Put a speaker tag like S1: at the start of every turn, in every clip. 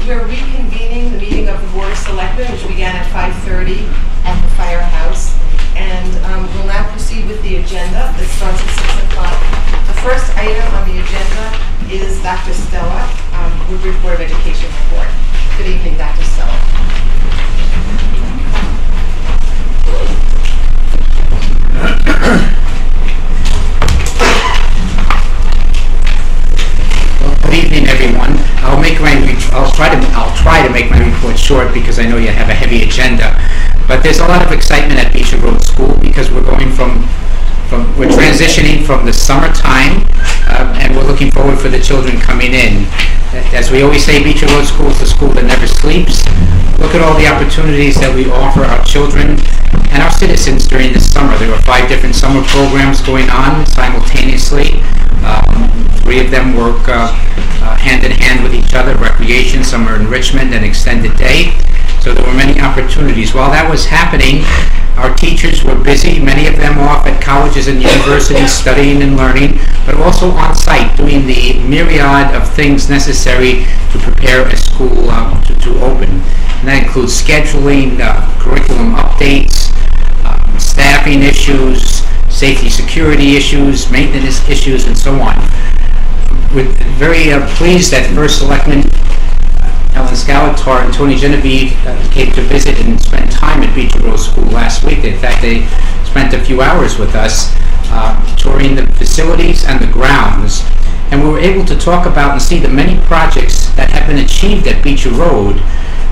S1: We're reconvening the meeting of the Board of Selectmen, which began at 5:30 at the Firehouse. And we'll now proceed with the agenda that starts at 6 o'clock. The first item on the agenda is Dr. Stella, Woodbridge Board of Education report. Good evening, Dr. Stella.
S2: Good evening, everyone. I'll try to make my report short because I know you have a heavy agenda. But there's a lot of excitement at Beecher Road School because we're transitioning from the summertime, and we're looking forward for the children coming in. As we always say, Beecher Road School is the school that never sleeps. Look at all the opportunities that we offer our children and our citizens during the summer. There are 5 different summer programs going on simultaneously. 3 of them work hand in hand with each other: recreation, summer enrichment, and extended day. So there were many opportunities. While that was happening, our teachers were busy, many of them off at colleges and universities studying and learning, but also on site doing the myriad of things necessary to prepare a school to open. And that includes scheduling, curriculum updates, staffing issues, safety security issues, maintenance issues, and so on. We're very pleased that First Selectmen Ellen Scalator and Tony Genevieve came to visit and spend time at Beecher Road School last week. In fact, they spent a few hours with us touring the facilities and the grounds. And we were able to talk about and see the many projects that have been achieved at Beecher Road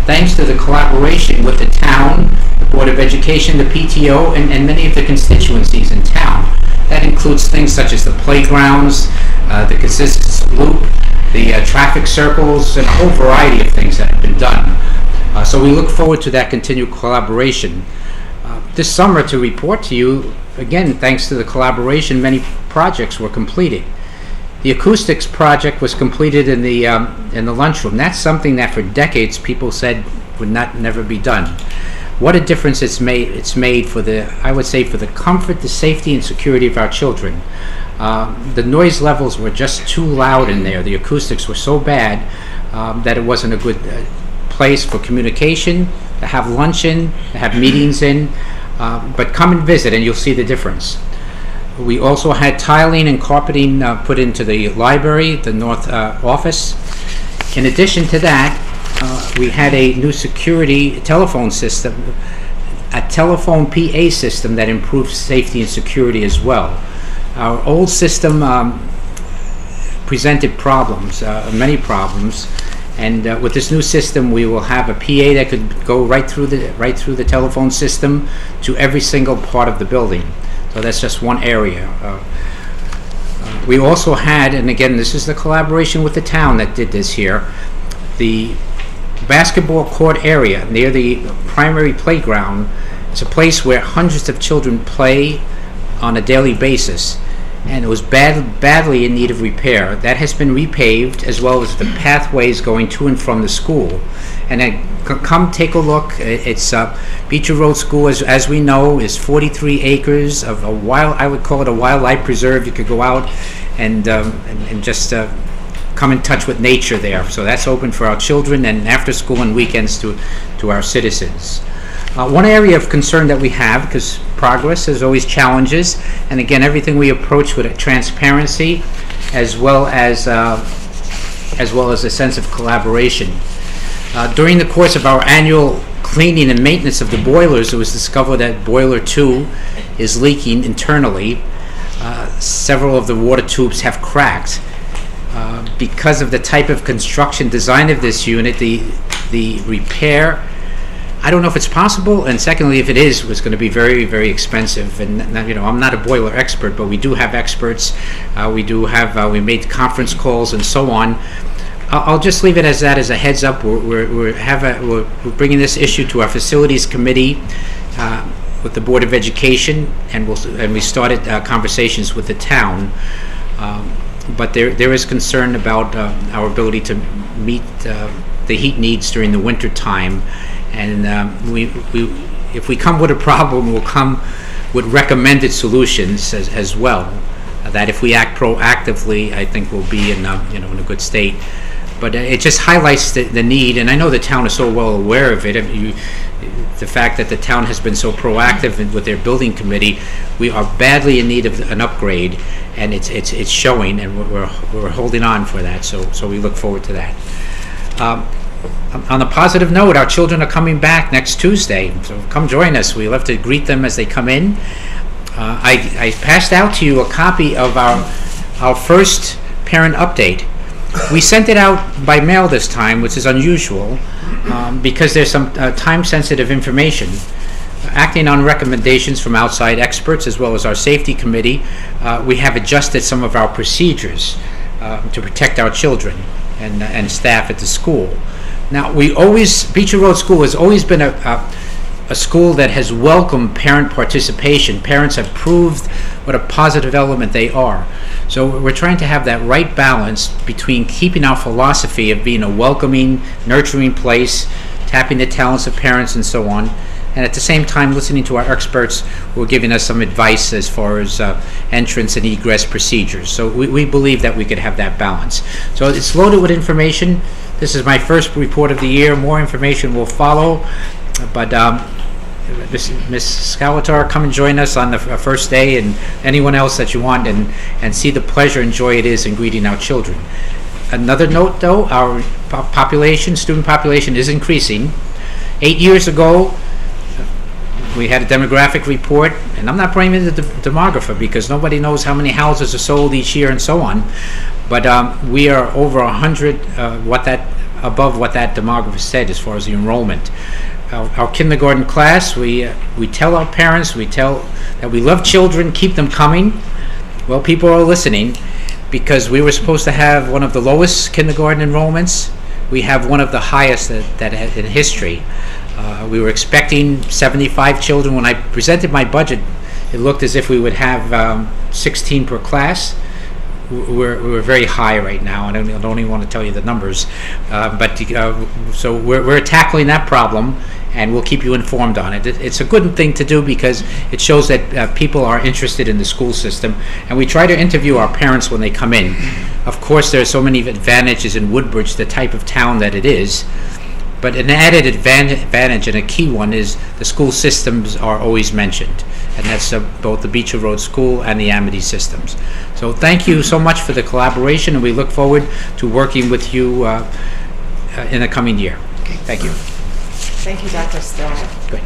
S2: thanks to the collaboration with the town, the Board of Education, the PTO, and many of the constituencies in town. That includes things such as the playgrounds, the consistent loop, the traffic circles, and a whole variety of things that have been done. So we look forward to that continued collaboration. This summer, to report to you, again, thanks to the collaboration, many projects were completed. The acoustics project was completed in the lunchroom. That's something that for decades people said would never be done. What a difference it's made for I would say, for the comfort, the safety, and security of our children. The noise levels were just too loud in there. The acoustics were so bad that it wasn't a good place for communication, to have lunch in, to have meetings in. But come and visit and you'll see the difference. We also had tiling and carpeting put into the library, the north office. In addition to that, we had a new security telephone system, a telephone PA system that improved safety and security as well. Our old system presented problems, many problems, and with this new system, we will have a PA that could go right through the telephone system to every single part of the building. So that's just one area. We also had, and again, this is the collaboration with the town that did this here, the basketball court area near the primary playground. It's a place where hundreds of children play on a daily basis, and it was badly in need of repair. That has been repaved, as well as the pathways going to and from the school. And then come take a look. It's Beecher Road School, as we know, is 43 acres of I would call it a wildlife preserve. You could go out and just come in touch with nature there. So that's open for our children, and after school and weekends to our citizens. One area of concern that we have, because progress is always challenges, and again, everything we approach with a transparency as well as a sense of collaboration. During the course of our annual cleaning and maintenance of the boilers, it was discovered that boiler 2 is leaking internally. Several of the water tubes have cracked. Because of the type of construction design of this unit, the repair, I don't know if it's possible, and secondly, if it is, it was going to be very, very expensive. And I'm not a boiler expert, but we do have experts. We made conference calls and so on. I'll just leave it as that as a heads up. We're bringing this issue to our facilities committee with the Board of Education, and we started conversations with the town. But there is concern about our ability to meet the heat needs during the winter time. And if we come with a problem, we'll come with recommended solutions as well. That if we act proactively, I think we'll be in a good state. But it just highlights the need, and I know the town is so well aware of it. I mean, the fact that the town has been so proactive with their building committee, we are badly in need of an upgrade, and it's showing, and we're holding on for that. So we look forward to that. On a positive note, our children are coming back next Tuesday, so come join us. We love to greet them as they come in. I passed out to you a copy of our first parent update. We sent it out by mail this time, which is unusual, because there's some time-sensitive information. Acting on recommendations from outside experts as well as our safety committee, we have adjusted some of our procedures to protect our children and staff at the school. Now, Beecher Road School has always been a school that has welcomed parent participation. Parents have proved what a positive element they are. So we're trying to have that right balance between keeping our philosophy of being a welcoming, nurturing place, tapping the talents of parents and so on, and at the same time listening to our experts who are giving us some advice as far as entrance and egress procedures. So we believe that we could have that balance. So it's loaded with information. This is my first report of the year. More information will follow. But Ms. Skalatar, come and join us on the first day, and anyone else that you want, and see the pleasure and joy it is in greeting our children. Another note, though, our student population is increasing. 8 years ago, we had a demographic report, and I'm not blaming the demographer because nobody knows how many houses are sold each year and so on, but we are over 100 above what that demographer said as far as the enrollment. Our kindergarten class, we tell our parents, we tell that we love children, keep them coming. Well, people are listening, because we were supposed to have one of the lowest kindergarten enrollments. We have one of the highest that in history. We were expecting 75 children. When I presented my budget, it looked as if we would have 16 per class. We're very high right now, and I don't even want to tell you the numbers. So we're tackling that problem, and we'll keep you informed on it. It's a good thing to do because it shows that people are interested in the school system, and we try to interview our parents when they come in. Of course, there are so many advantages in Woodbridge, the type of town that it is, but an added advantage and a key one is the school systems are always mentioned, and that's both the Beecher Road School and the Amity systems. So thank you so much for the collaboration, and we look forward to working with you in the coming year. Okay, thank you.
S1: Thank you, Dr. Stella.
S2: Good.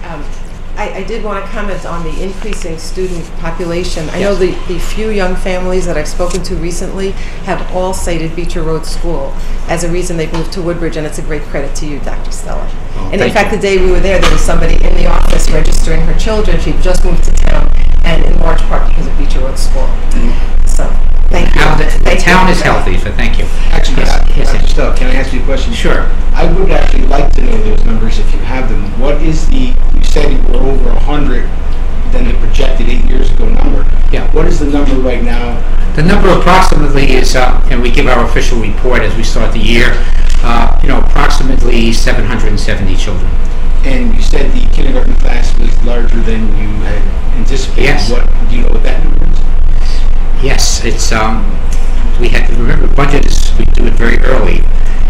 S1: I did want to comment on the increasing student population. I know
S2: Yes.
S1: the few young families that I've spoken to recently have all cited Beecher Road School as a reason they moved to Woodbridge, and it's a great credit to you, Dr. Stella.
S2: Oh,
S1: and in fact,
S2: you.
S1: the day we were there was somebody in the office registering her children. She'd just moved to town, and in large part because of Beecher Road School. So, thank you.
S2: The town is healthy, so thank you.
S3: Actually,
S2: Yes.
S3: Dr. Stowe, can I ask you a question?
S2: Sure.
S3: I would actually like to know those numbers if you have them. What is you said we're over 100 than the projected 8 years ago number.
S2: Yeah.
S3: What is the number right now?
S2: The number approximately is, and we give our official report as we start the year, approximately 770 children.
S3: And you said the kindergarten class was larger than you had anticipated.
S2: Yes.
S3: Do you know what that number is?
S2: Yes, it's, we had to remember, budget is, we do it very early.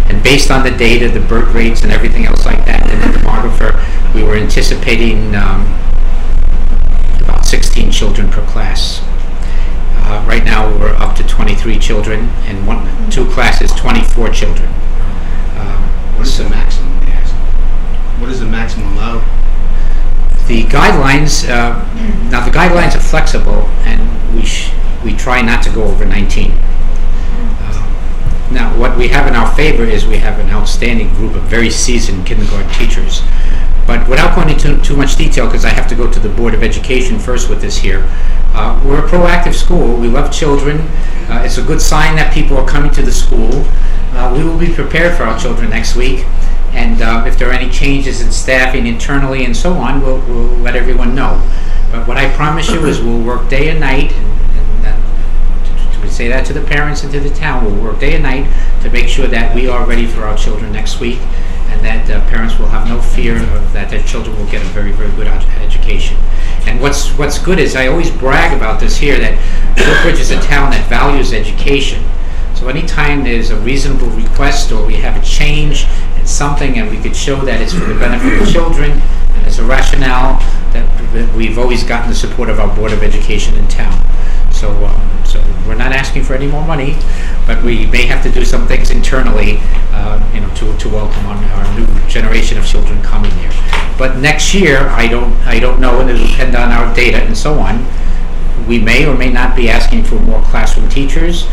S2: And based on the data, the birth rates and everything else like that, and the demographer, we were anticipating about 16 children per class. Right now, we're up to 23 children, and two classes, 24 children.
S3: What is the maximum, may I ask? What is the maximum allowed?
S2: The guidelines, now the guidelines are flexible, and we try not to go over 19. Now, what we have in our favor is we have an outstanding group of very seasoned kindergarten teachers. But without going into too much detail, because I have to go to the Board of Education first with this here, we're a proactive school. We love children. It's a good sign that people are coming to the school. We will be prepared for our children next week. And if there are any changes in staffing internally and so on, we'll let everyone know. But what I promise you is we'll work day and night, we say that to the parents and to the town. We'll work day and night to make sure that we are ready for our children next week, and that parents will have no fear of that their children will get a very, very good education. And what's good is I always brag about this here, that Woodbridge is a town that values education. So anytime there's a reasonable request or we have a change in something and we could show that it's for the benefit of children and there's a rationale, that we've always gotten the support of our Board of Education in town. So we're not asking for any more money, but we may have to do some things internally, to welcome our new generation of children coming here. But next year, I don't know, and it'll depend on our data and so on. We may or may not be asking for more classroom teachers,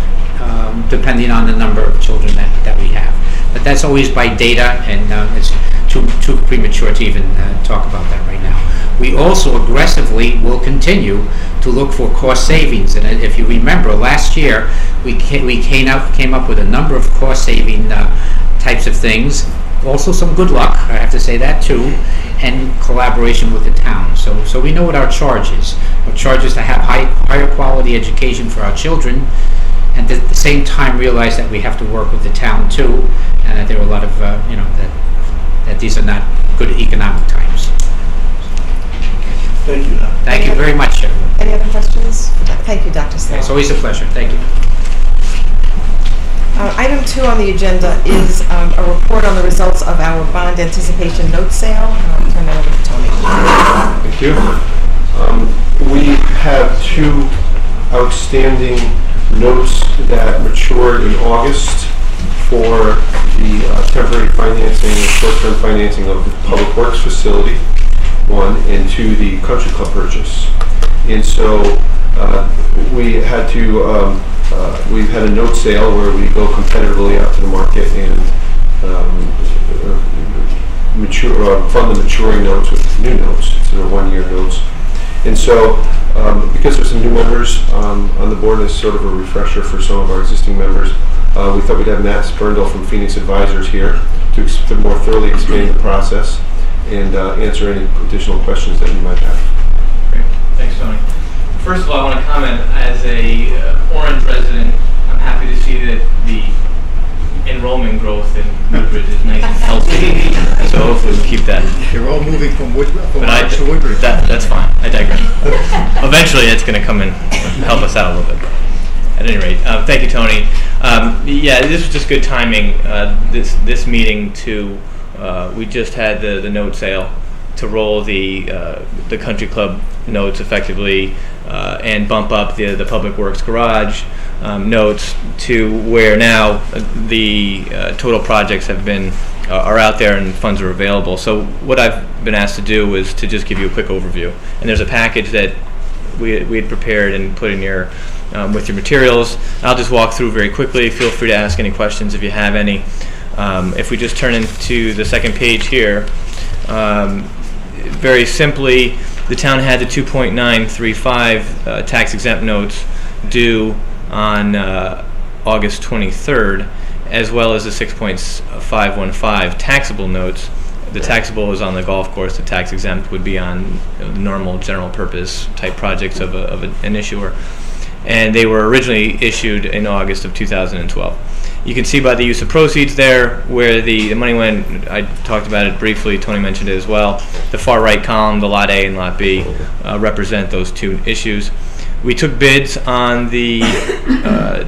S2: depending on the number of children that we have. But that's always by data, and it's too premature to even talk about that right now. We also aggressively will continue to look for cost savings, and if you remember, last year we came up with a number of cost-saving types of things. Also some good luck, I have to say that too, and collaboration with the town. So we know what our charge is. Our charge is to have higher quality education for our children, and at the same time realize that we have to work with the town too, and that there are a lot of, that these are not good economic times.
S4: Thank you.
S2: Thank you very much, everyone.
S1: Any other questions? Thank you, Dr. Snell.
S2: It's always a pleasure. Thank you.
S1: Item 2 on the agenda is a report on the results of our bond anticipation note sale. I'll turn that over to Tony.
S4: Thank you. We have 2 outstanding notes that matured in August for the temporary financing and short-term financing of the Public Works facility, 1, and 2, the Country Club purchase. And so we had to, we've had a note sale where we go competitively out to the market and fund the maturing notes with new notes. So they're 1-year notes. And so because there's some new members on the board, as sort of a refresher for some of our existing members, we thought we'd have Matt Spurndle from Phoenix Advisors here to more thoroughly explain the process and answer any additional questions that you might have.
S5: Great. Thanks, Tony. First of all, I want to comment, as a Orange resident, I'm happy to see that the enrollment growth in Woodbridge is nice and healthy. So hopefully we'll keep that.
S6: You're all moving from Orange to Woodbridge.
S5: That's fine. I digress. Eventually it's going to come and help us out a little bit. At any rate, thank you, Tony. Yeah, this was just good timing. This meeting we just had the note sale to roll the Country Club notes effectively and bump up the Public Works Garage notes to where now the total projects are out there and funds are available. So what I've been asked to do is to just give you a quick overview. And there's a package that we had prepared and put in here with your materials. I'll just walk through very quickly. Feel free to ask any questions if you have any. If we just turn into the second page here, very simply, the town had the 2.935 tax-exempt notes due on August 23rd, as well as the 6.515 taxable notes. The taxable is on the golf course. The tax-exempt would be on the normal general purpose type projects of an issuer. And they were originally issued in August of 2012. You can see by the use of proceeds there where the money went. I talked about it briefly. Tony mentioned it as well. The far right column, the Lot A and Lot B, represent those 2 issues. We took bids on the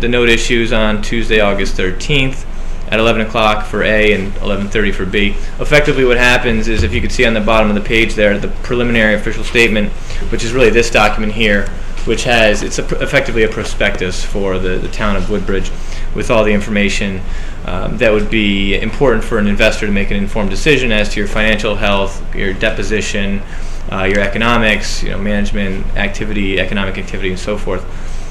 S5: note issues on Tuesday, August 13th at 11 o'clock for A and 11:30 for B. Effectively what happens is, if you can see on the bottom of the page there, the preliminary official statement, which is really this document here, which it's effectively a prospectus for the town of Woodbridge with all the information that would be important for an investor to make an informed decision as to your financial health, your debt position, your economics, management activity, economic activity, and so forth.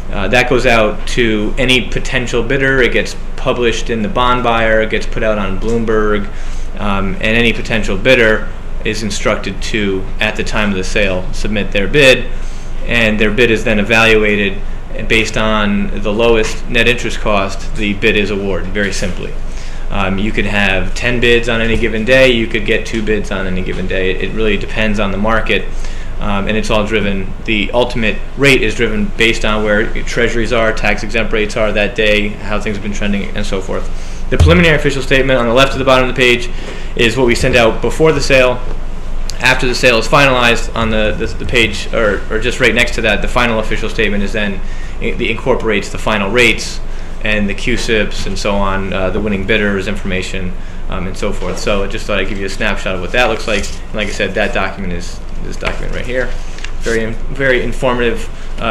S5: That goes out to any potential bidder. It gets published in the bond buyer. It gets put out on Bloomberg, and any potential bidder is instructed to, at the time of the sale, submit their bid, and their bid is then evaluated, and based on the lowest net interest cost, the bid is awarded, very simply. You could have 10 bids on any given day. You could get 2 bids on any given day. It really depends on the market, and it's all driven. The ultimate rate is driven based on where treasuries are, tax-exempt rates are that day, how things have been trending, and so forth. The preliminary official statement on the left of the bottom of the page is what we send out before the sale. After the sale is finalized, on the page, or just right next to that, the final official statement is then it incorporates the final rates and the QSIPs and so on, the winning bidders information, and so forth. So I just thought I'd give you a snapshot of what that looks like. And like I said, that document is this document right here. Very informative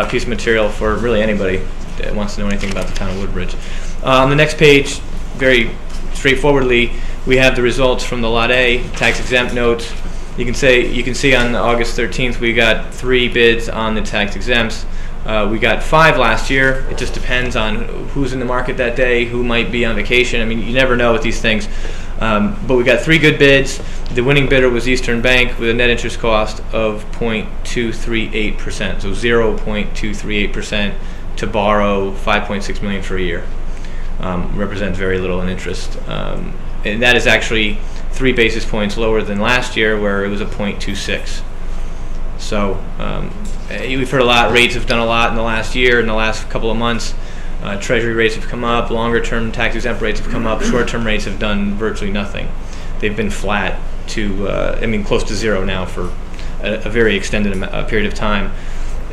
S5: piece of material for really anybody that wants to know anything about the town of Woodbridge. On the next page, very straightforwardly, we have the results from the Lot A tax exempt notes. You can see on August 13th we got 3 bids on the tax exempts. We got 5 last year. It just depends on who's in the market that day, who might be on vacation. I mean, you never know with these things. But we got 3 good bids. The winning bidder was Eastern Bank with a net interest cost of 0.238%, so 0.238% to borrow $5.6 million for a year. Represents very little in interest. And that is actually 3 basis points lower than last year, where it was a 0.26. So we've heard a lot. Rates have done a lot in the last year, in the last couple of months. Treasury rates have come up. Longer-term tax-exempt rates have come up. Short-term rates have done virtually nothing. They've been flat to, close to zero now for a very extended period of time.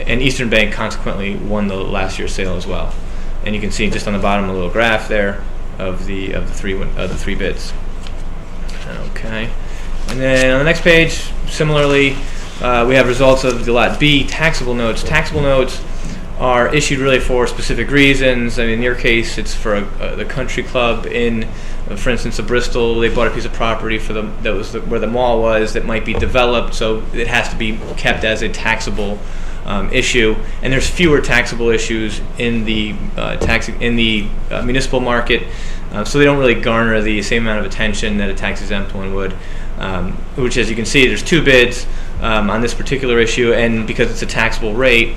S5: And Eastern Bank consequently won the last year's sale as well. And you can see just on the bottom a little graph there of the 3 bids. Okay, and then on the next page, similarly, we have results of the Lot B taxable notes. Taxable notes are issued really for specific reasons. I mean, in your case, it's for the Country Club in, for instance, Bristol. They bought a piece of property where the mall was that might be developed, so it has to be kept as a taxable issue. And there's fewer taxable issues in the municipal market, so they don't really garner the same amount of attention that a tax-exempt one would. Which, as you can see, there's 2 bids on this particular issue, and because it's a taxable rate,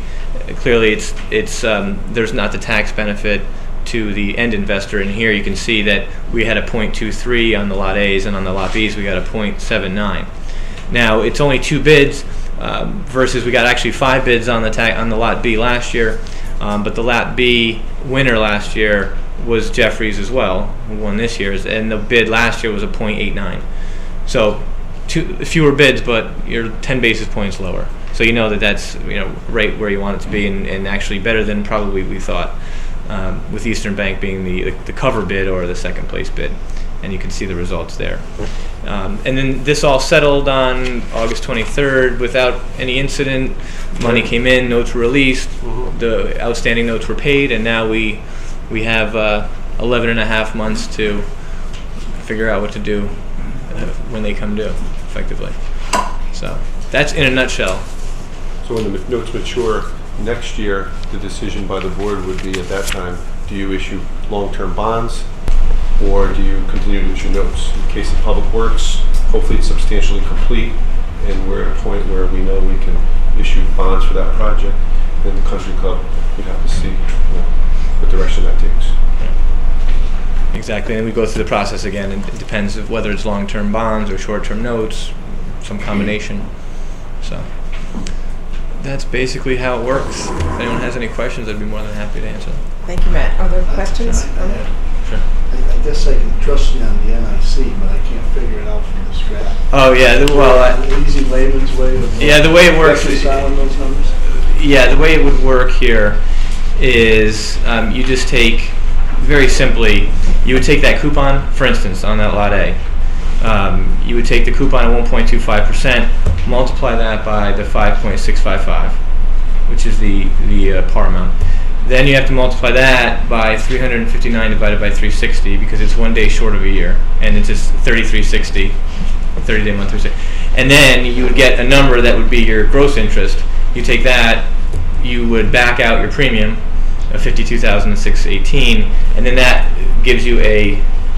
S5: clearly there's not the tax benefit to the end investor. And here you can see that we had a 0.23 on the Lot A's, and on the Lot B's we got a 0.79. Now it's only 2 bids versus we got actually 5 bids on the Lot B last year, but the Lot B winner last year was Jeffries as well, who won this year's, and the bid last year was a 0.89. So fewer bids, but you're 10 basis points lower. So you know that's right where you want it to be, and actually better than probably we thought, with Eastern Bank being the cover bid or the second place bid. And you can see the results there. And then this all settled on August 23rd without any incident. Money came in, notes were released, the outstanding notes were paid, and now we have 11 and a half months to figure out what to do when they come due, effectively. So that's in a nutshell.
S4: So when the notes mature next year, the decision by the board would be at that time, do you issue long-term bonds or do you continue to issue notes? In case of public works, hopefully it's substantially complete and we're at a point where we know we can issue bonds for that project. Then the Country Club, we'd have to see what direction that takes.
S5: Exactly, and we go through the process again. It depends of whether it's long-term bonds or short-term notes, some combination. So that's basically how it works. If anyone has any questions, I'd be more than happy to answer them.
S1: Thank you, Matt. Are there questions?
S5: Sure.
S6: I guess I can trust you on the NIC, but I can't figure it out from this graph.
S5: Oh yeah,
S6: The easy layman's way of
S5: the way it works is
S6: reconciling those numbers?
S5: Yeah, the way it would work here is you just take, very simply, you would take that coupon, for instance, on that Lot A. You would take the coupon at 1.25%, multiply that by the 5.655, which is the par amount. Then you have to multiply that by 359 divided by 360 because it's 1 day short of a year, and it's just 3360, 30-day month 360. And then you would get a number that would be your gross interest. You take that, you would back out your premium of $52,618, and then that gives you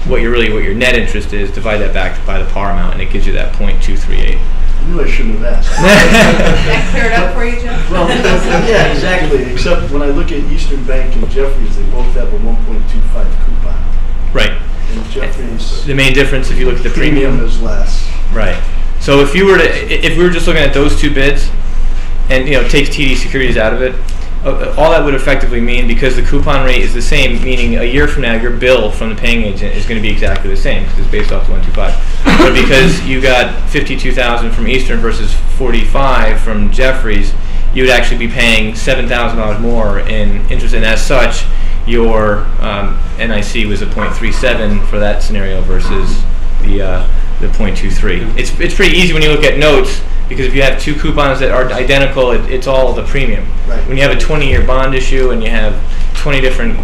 S5: what your net interest is. Divide that back by the par amount, and it gives you that 0.238.
S6: I knew I shouldn't have asked.
S1: That cleared up for you, Jeff?
S6: Well, yeah, exactly. Except when I look at Eastern Bank and Jeffries, they both have a 1.25 coupon.
S5: Right.
S6: And Jeffries,
S5: The main difference, if you look at the premium,
S6: is less.
S5: right. So if we were just looking at those 2 bids, and takes TD Securities out of it, all that would effectively mean, because the coupon rate is the same, meaning a year from now your bill from the paying agent is going to be exactly the same because it's based off the 125. But because you got $52,000 from Eastern versus $45 from Jeffries, you would actually be paying $7,000 more in interest, and as such, your NIC was a 0.37 for that scenario versus the 0.23. It's pretty easy when you look at notes, because if you have two coupons that are identical, it's all the premium.
S6: Right.
S5: When you have a 20-year bond issue and you have 20 different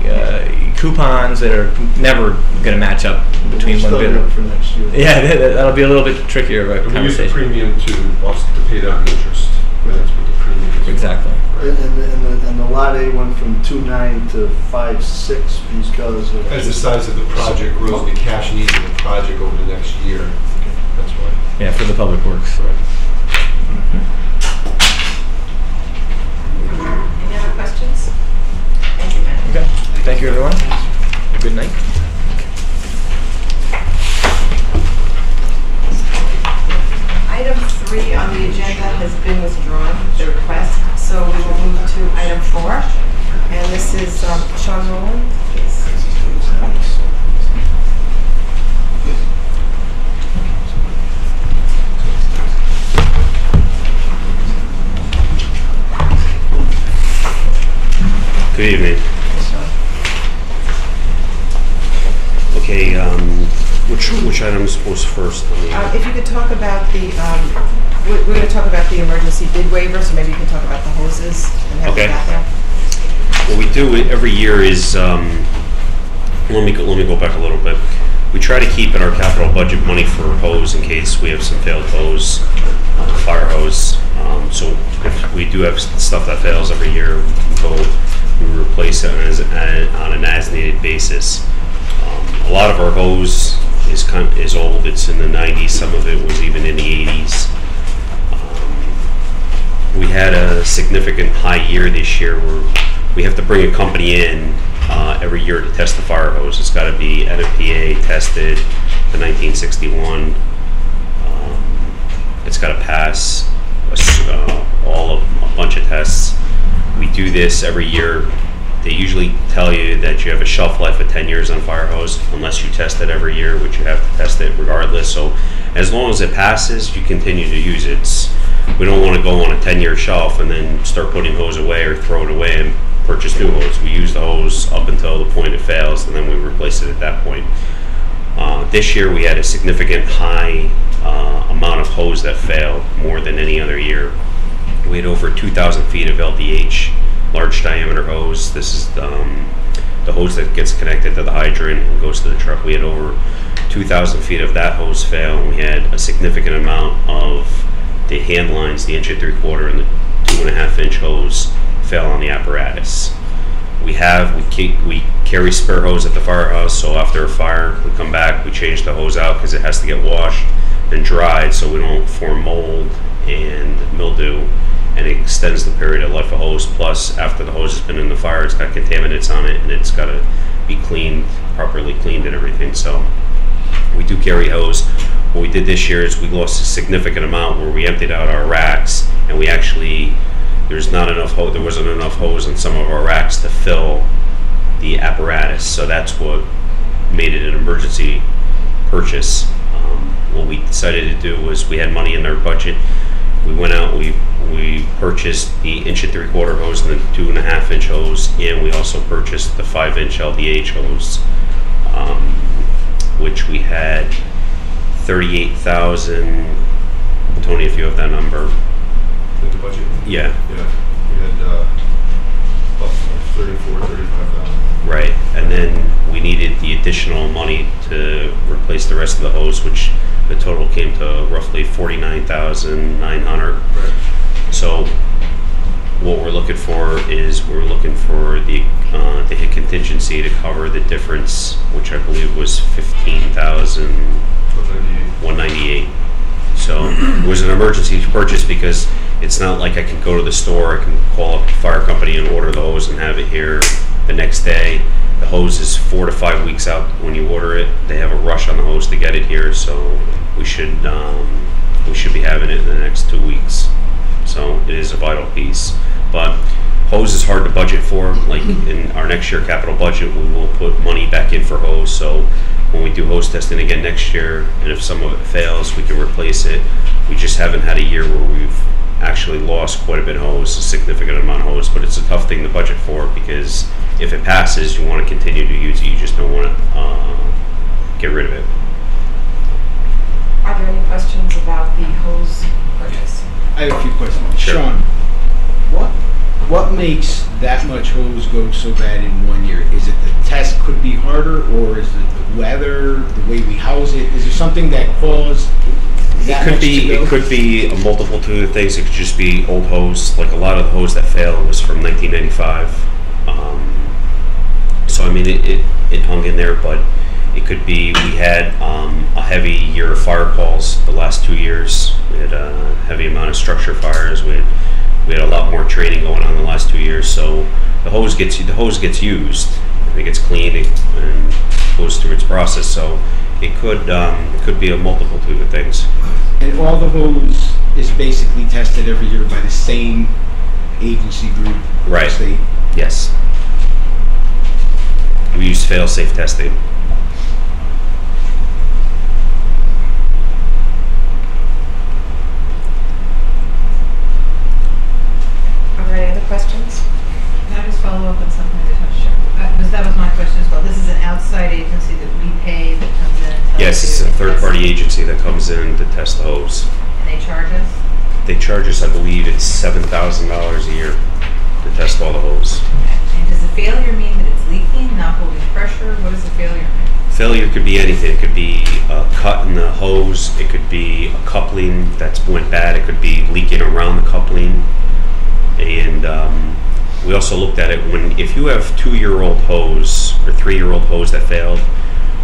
S5: coupons that are never going to match up between one
S6: Study
S5: bidder.
S6: up for next year.
S5: Yeah, that'll be a little bit trickier of a
S4: And we use the
S5: conversation.
S4: premium to pay down the interest. That's what the premium is.
S5: Exactly.
S6: And the lot A went from 2.9 to 5.6 because of...
S4: As the size of the project grows, the cash needs of the project over the next year. That's why.
S5: Yeah, for the public works.
S1: Any other questions? Thank you, Matt.
S5: Okay. Thank you, everyone. Good night.
S1: Item 3 on the agenda has been withdrawn, the request, so we will move to item 4. And this is Sean Rowland.
S7: Good evening. Okay, which items was first?
S1: If you could talk about the, we're going to talk about the emergency bid waiver, so maybe you can talk about the hoses and how we
S7: Okay.
S1: got there.
S7: What we do every year is, let me go back a little bit. We try to keep in our capital budget money for hose in case we have some failed hose, fire hose. So if we do have stuff that fails every year, we replace it on an as-needed basis. A lot of our hose is old. It's in the 90s. Some of it was even in the 80s. We had a significant high year this year where we have to bring a company in every year to test the fire hose. It's got to be NFPA tested to 1961. It's got to pass a bunch of tests. We do this every year. They usually tell you that you have a shelf life of 10 years on fire hose unless you test it every year, which you have to test it regardless. So as long as it passes, you continue to use it. We don't want to go on a 10-year shelf and then start putting hose away or throw it away and purchase new hose. We use the hose up until the point it fails, and then we replace it at that point. This year we had a significant high amount of hose that failed, more than any other year. We had over 2,000 feet of LDH, large diameter hose. This is the hose that gets connected to the hydrant and goes to the truck. We had over 2,000 feet of that hose fail. We had a significant amount of the hand lines, the 1 3/4 and the 2.5 inch hose fail on the apparatus. We carry spare hose at the firehouse, so after a fire, we come back, we change the hose out because it has to get washed and dried so we don't form mold and mildew, and it extends the period of life of hose. Plus, after the hose has been in the fire, it's got contaminants on it and it's got to be cleaned, properly cleaned and everything. So we do carry hose. What we did this year is we lost a significant amount where we emptied out our racks, and we actually, there wasn't enough hose in some of our racks to fill the apparatus. So that's what made it an emergency purchase. What we decided to do was, we had money in our budget. We went out, we purchased the 1 3/4 hose and the 2.5 inch hose, and we also purchased the 5 inch LDH hose, which we had 38,000. Tony, if you have that number.
S4: With the budget?
S7: Yeah.
S4: Yeah. We had about 35,000.
S7: Right, and then we needed the additional money to replace the rest of the hose, which the total came to roughly 49,900.
S4: Right.
S7: So what we're looking for is the hit contingency to cover the difference, which I believe was 15,198. So it was an emergency purchase because it's not like I can go to the store, I can call up the fire company and order the hose and have it here the next day. The hose is 4 to 5 weeks out when you order it. They have a rush on the hose to get it here, so we should be having it in the next 2 weeks. So it is a vital piece. But hose is hard to budget for. Like in our next year capital budget, we will put money back in for hose. So when we do hose testing again next year, and if some of it fails, we can replace it. We just haven't had a year where we've actually lost quite a bit of hose, a significant amount of hose, but it's a tough thing to budget for because if it passes, you want to continue to use it, you just don't want to get rid of it.
S1: Are there any questions about the hose purchase?
S3: I have a few questions.
S7: Sure.
S3: Sean, what makes that much hose go so bad in 1 year? Is it the test could be harder, or is it the weather, the way we house it? Is there something that caused that much to go?
S7: It could be a multitude of things. It could just be old hose. Like a lot of the hose that failed was from 1995. So I mean, it hung in there, but it could be we had a heavy year of fire calls the last 2 years. We had a heavy amount of structure fires. We had a lot more training going on the last 2 years. So the hose gets used. It gets cleaned and goes through its process. So it could be a multitude of things.
S3: And all the hose is basically tested every year by the same agency group,
S7: Right.
S3: state.
S7: Yes. We use fail-safe testing.
S1: Are there any other questions?
S8: Can I just follow up on something that Sure. Because that was my question as well. This is an outside agency that we pay that comes in and tells
S7: Yes, it's
S8: you
S7: a
S8: if
S7: third-party
S8: that's-
S7: agency that comes in to test the hose.
S8: And they charge us?
S7: They charge us, I believe, it's $7,000 a year to test all the hose.
S8: And does the failure mean that it's leaking, not holding pressure? What does the failure mean?
S7: Failure could be anything. It could be a cut in the hose. It could be a coupling that's went bad. It could be leaking around the coupling. And we also looked at it if you have 2-year-old hose or 3-year-old hose that failed,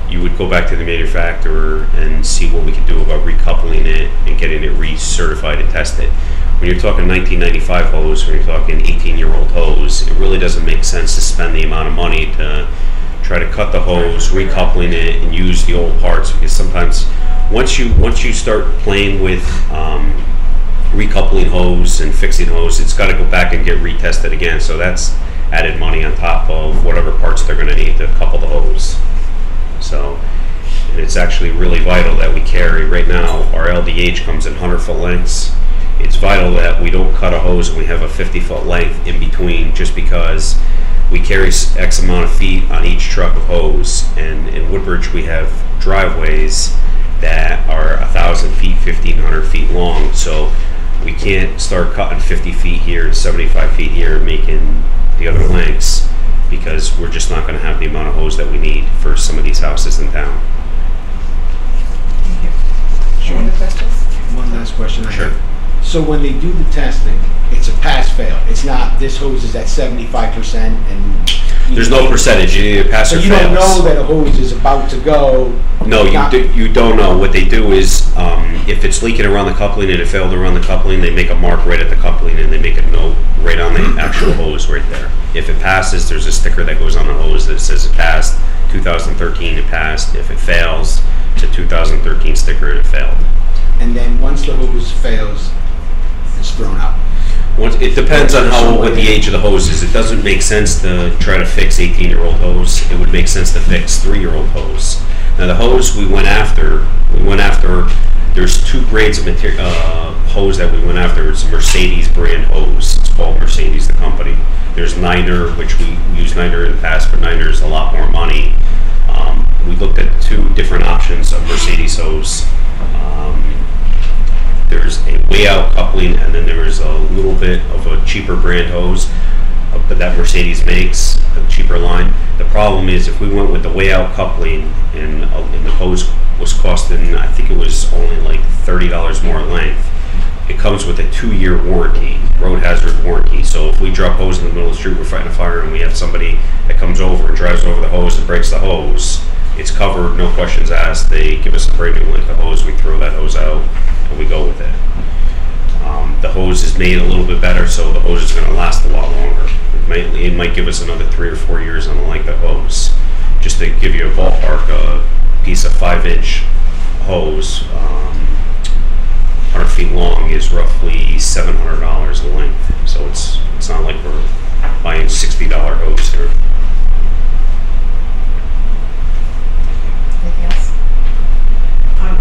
S7: you would go back to the manufacturer and see what we could do about recoupling it and getting it recertified and tested. When you're talking 1995 hose, when you're talking 18-year-old hose, it really doesn't make sense to spend the amount of money to try to cut the hose, recoupling it, and use the old parts, because sometimes once you start playing with recoupling hose and fixing hose, it's got to go back and get retested again. So that's added money on top of whatever parts they're going to need to couple the hose. So it's actually really vital that we carry. Right now, our LDH comes in 100-foot lengths. It's vital that we don't cut a hose and we have a 50-foot length in between, just because we carry X amount of feet on each truck of hose. And in Woodbridge, we have driveways that are 1,000 feet, 1,500 feet long. So we can't start cutting 50 feet here and 75 feet here and making the other lengths, because we're just not going to have the amount of hose that we need for some of these houses in town.
S1: Any other questions?
S3: One last question I
S7: Sure.
S3: have. So when they do the testing, it's a pass-fail. It's not this hose is at 75% and...
S7: There's no percentage. You either pass
S3: So
S7: or
S3: you
S7: fails.
S3: don't know that a hose is about to go...
S7: No, you don't know. What they do is, if it's leaking around the coupling and it failed around the coupling, they make a mark right at the coupling and they make a note right on the actual hose right there. If it passes, there's a sticker that goes on the hose that says it passed. 2013, it passed. If it fails, it's a 2013 sticker and it failed.
S3: And then once the hose fails, it's thrown out.
S7: It depends on what the age of the hose is. It doesn't make sense to try to fix 18-year-old hose. It would make sense to fix 3-year-old hose. Now the hose we went after, there's 2 grades of hose that we went after. It's a Mercedes brand hose. It's called Mercedes, the company. There's Niner, which we used Niner in the past, but Niner is a lot more money. We looked at 2 different options of Mercedes hose. There's a way out coupling, and then there's a little bit of a cheaper brand hose that Mercedes makes, a cheaper line. The problem is, if we went with the way out coupling and the hose was costing, I think it was only like $30 more length, it comes with a 2-year warranty, road hazard warranty. So if we drop hose in the middle of the street, we're fighting a fire, and we have somebody that comes over and drives over the hose and breaks the hose, it's covered, no questions asked. They give us a brand new length of hose, we throw that hose out, and we go with it. The hose is made a little bit better, so the hose is going to last a lot longer. It might give us another 3 or 4 years on the length of hose. Just to give you a ballpark, a piece of 5-inch hose, 100 feet long, is roughly $700 a length. So it's not like we're buying $60 hose here.
S1: Anything else?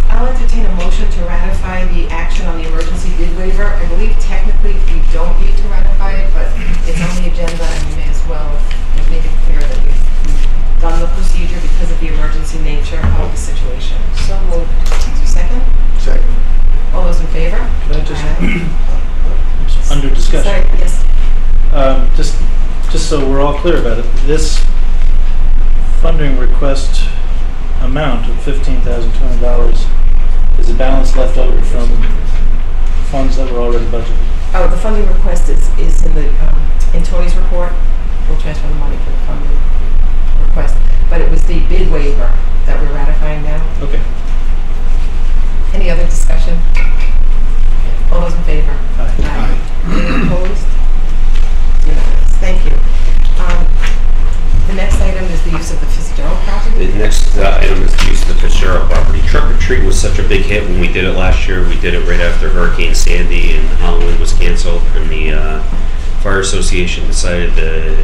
S1: I'll entertain a motion to ratify the action on the emergency bid waiver. I believe technically
S9: clear about it, this funding request amount of $15,200 is a balance left over from funds that were already budgeted.
S1: Oh, the funding request is in the, in Tony's report. We'll transfer the money for the funding request. But it was the bid waiver that we're ratifying now.
S9: Okay.
S1: Any other discussion? All those in favor?
S9: Aye.
S1: Any opposed? Unanimous. Thank you. The next item is the use of the Fitzgerald property.
S7: The next item is the use of the Fitzgerald property. Trick or Treat was such a big hit when we did it last year. We did it right after Hurricane Sandy and Halloween was canceled, and the Fire Association decided to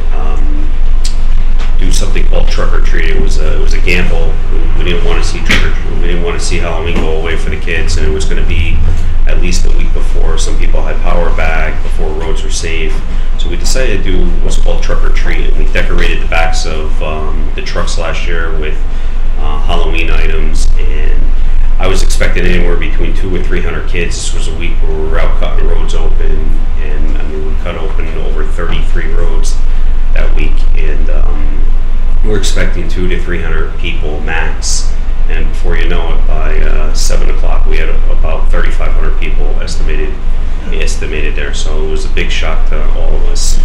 S7: do something called Trick or Treat. It was a gamble. We didn't want to see Trick or Treat. We didn't want to see Halloween go away for the kids, and it was going to be at least a week before. Some people had power back before roads were safe. So we decided to do what's called Trick or Treat, and we decorated the backs of the trucks last year with Halloween items, and I was expecting anywhere between 200 or 300 kids. This was a week where we were out cutting roads open, and I mean, we cut open over 33 roads that week, and we're expecting 200 to 300 people max. And before you know it, by 7 o'clock, we had about 3,500 people estimated there. So it was a big shock to all of us.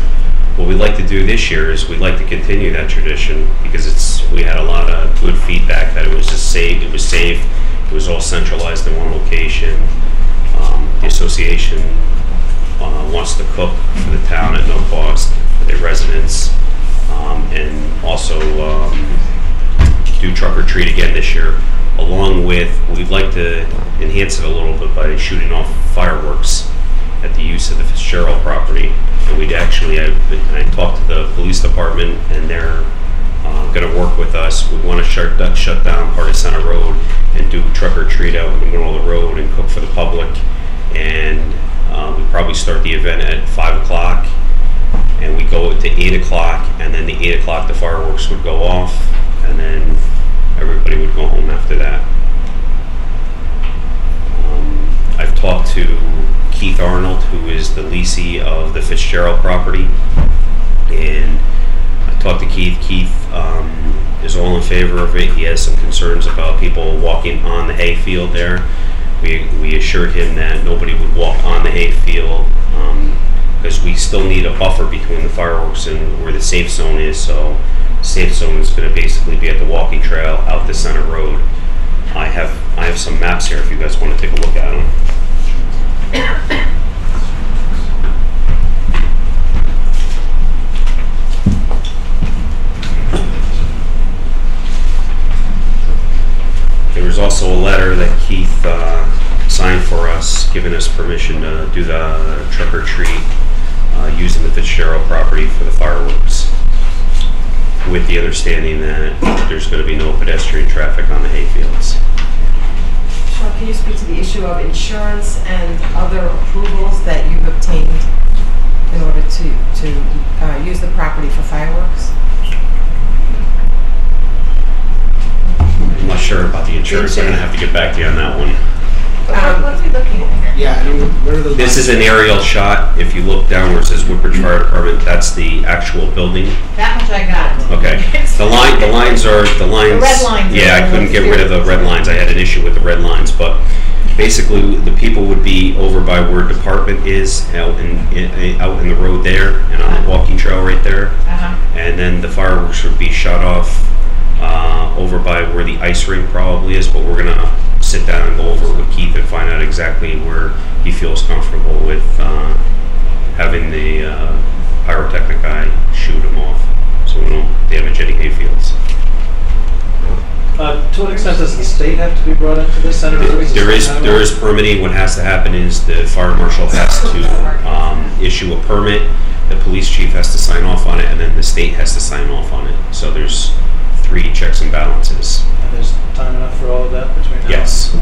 S7: What we'd like to do this year is we'd like to continue that tradition because we had a lot of good feedback that it was just safe. It was safe. It was all centralized in one location. The association wants to cook for the town at no cost for their residents, and also do Trick or Treat again this year. Along with, we'd like to enhance it a little bit by shooting off fireworks at the use of the Fitzgerald property. And we'd actually, I talked to the police department, and they're going to work with us. We want to shut down part of Center Road and do Trick or Treat out in the middle of the road and cook for the public. And we probably start the event at 5 o'clock, and we go to 8 o'clock, and then the 8 o'clock the fireworks would go off, and then everybody would go home after that. I've talked to Keith Arnold, who is the leasee of the Fitzgerald property, and I talked to Keith. Keith is all in favor of it. He has some concerns about people walking on the hayfield there. We assured him that nobody would walk on the hayfield because we still need a buffer between the fireworks and where the safe zone is. So safe zone is going to basically be at the walking trail out the Center Road. I have some maps here if you guys want to take a look at them. There was also a letter that Keith signed for us, giving us permission to do the Trick or Treat using the Fitzgerald property for the fireworks, with the understanding that there's going to be no pedestrian traffic on the hayfields.
S1: Sean, can you speak to the issue of insurance and other approvals that you've obtained in order to use the property for fireworks?
S7: I'm not sure about the insurance. I'm going to have to get back to you on that one.
S1: What are we looking at?
S3: Yeah, I don't, what are the...
S7: This is an aerial shot. If you look down where it says Woodbridge Fire Department, that's the actual building.
S8: That much I got.
S7: Okay. The lines.
S8: The red lines.
S7: Yeah, I couldn't get rid of the red lines. I had an issue with the red lines, but basically the people would be over by where department is, out in the road there, and on the walking trail right there. And then the fireworks would be shut off over by where the ice rink probably is, but we're gonna sit down and go over it with Keith and find out exactly where he feels comfortable with having the pyrotechnic guy shoot them off, so we don't damage any hayfields.
S9: To what extent does the state have to be brought into this?
S7: There is permitting. What has to happen is the fire marshal has to issue a permit, the police chief has to sign off on it, and then the state has to sign off on it. So there's 3 checks and balances.
S9: And there's time enough for all of that between now?
S7: Yes.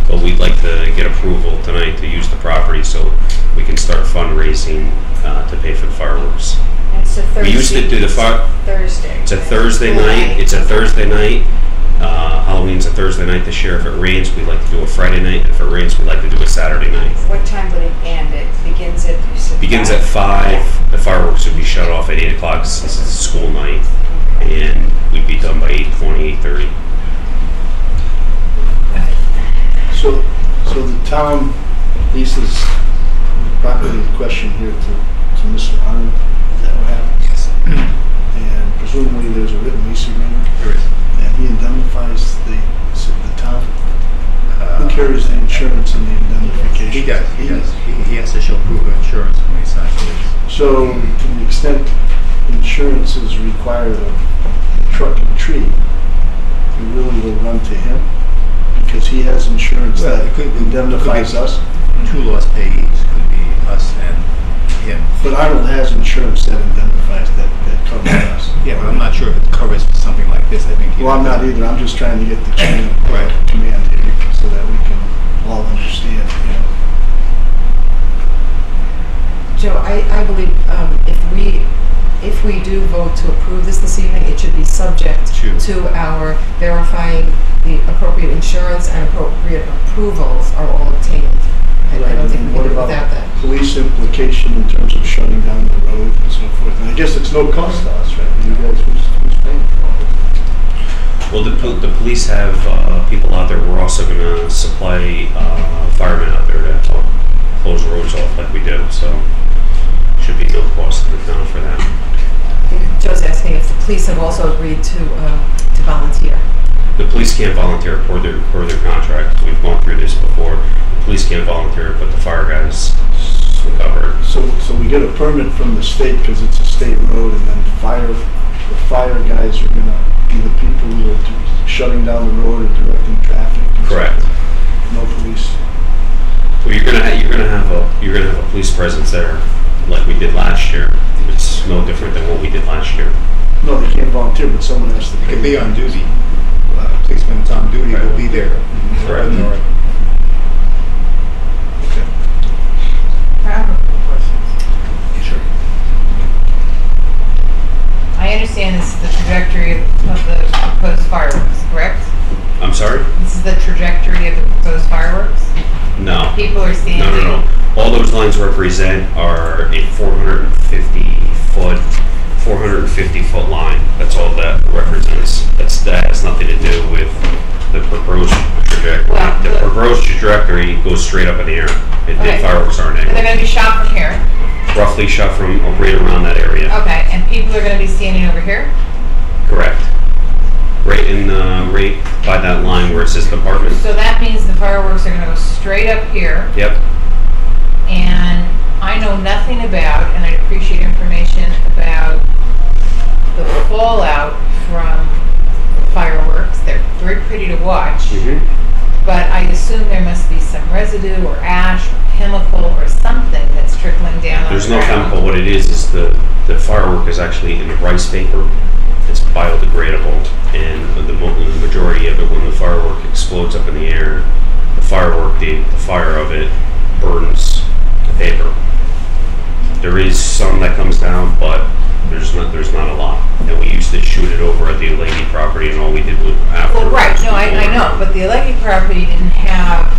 S7: But we'd like to get approval tonight to use the property so we can start fundraising to pay for the fireworks.
S10: It's a Thursday.
S7: We used to do the
S10: Thursday.
S7: It's a Thursday night. It's a Thursday night. Halloween's a Thursday night this year. If it rains, we'd like to do a Friday night. If it rains, we'd like to do a Saturday night.
S10: What time would it end? It begins at...
S7: Begins at 5. The fireworks would be shut off at 8 o'clock since it's a school night, and we'd be done by 8:20, 8:30.
S6: So the town leases, probably the question here to Mr. Arnold, is that what happened?
S2: Yes.
S6: And presumably there's a written lease agreement?
S10: There is.
S6: And he indemnifies the town? Who carries the insurance and the indemnification?
S10: He does. He has to show proof of insurance when he signs the lease.
S6: So to the extent insurance is required of truck and tree, we really will run to him? Because he has insurance
S10: Well,
S6: that
S10: it could be-
S6: indemnifies us?
S10: Two lost payees could be us and him.
S6: But Arnold has insurance that indemnifies, that covers us.
S10: Yeah, but I'm not sure if it covers something like this. I think.
S6: Well, I'm not either. I'm just trying to get the chain of
S10: Right.
S6: command here so that we can all understand,
S1: Joe, I believe if we do vote to approve this evening, it should be subject to our verifying the appropriate insurance and appropriate approvals are all obtained. I don't think we can do it without that.
S6: Police implication in terms of shutting down the road and so forth. And I guess it's no cost to us, right? You guys, who's paying for all this?
S7: Well, the police have people out there. We're also going to supply firemen out there to help close roads off like we do. So should be no cost to the town for that.
S1: Joe's asking if the police have also agreed to volunteer.
S7: The police can't volunteer per their contract. We've gone through this before. The police can't volunteer, but the fire guys cover it.
S6: So we get a permit from the state because it's a state road, and then the fire guys are gonna be the people who are shutting down the road or directing traffic. And so
S7: Correct.
S6: forth. No police.
S7: Well, you're gonna have a police presence there, like we did last year. It's no different than what we did last year.
S6: No, they can't volunteer, but someone has to
S10: He
S6: pay.
S10: could be on duty. Policeman's on duty will be there.
S7: Correct.
S6: Okay.
S8: I have a couple questions.
S7: Sure.
S8: I understand this is the trajectory of the proposed fireworks, correct?
S7: I'm sorry?
S8: This is the trajectory of the proposed fireworks?
S7: No.
S8: People are standing.
S7: No. All those lines represent are a 450 foot line. That's all that represents. That has nothing to do with the proposed trajectory.
S8: Well,
S7: The proposed trajectory goes straight up in the air. The
S8: Okay.
S7: fireworks aren't
S8: And they're
S7: angled.
S8: gonna be shot from here,
S7: Roughly shot from right around that area.
S8: okay, and people are gonna be standing over here?
S7: Correct. Right by that line where it says department.
S8: So that means the fireworks are gonna go straight up here,
S7: Yep.
S8: and I know nothing about, and I'd appreciate information about the fallout from fireworks. They're very pretty to watch,
S7: Mhm.
S8: but I assume there must be some residue or ash or chemical or something that's trickling down on
S7: There's
S8: the
S7: no
S8: ground.
S7: chemical. What it is the firework is actually in rice paper. It's biodegradable, and the majority of it, when the firework explodes up in the air, the fire of it burns the paper. There is some that comes down, but there's not a lot. And we used to shoot it over at the Lady property, and all we did was after.
S8: Well, right, no, I know, but the Alleghi property didn't have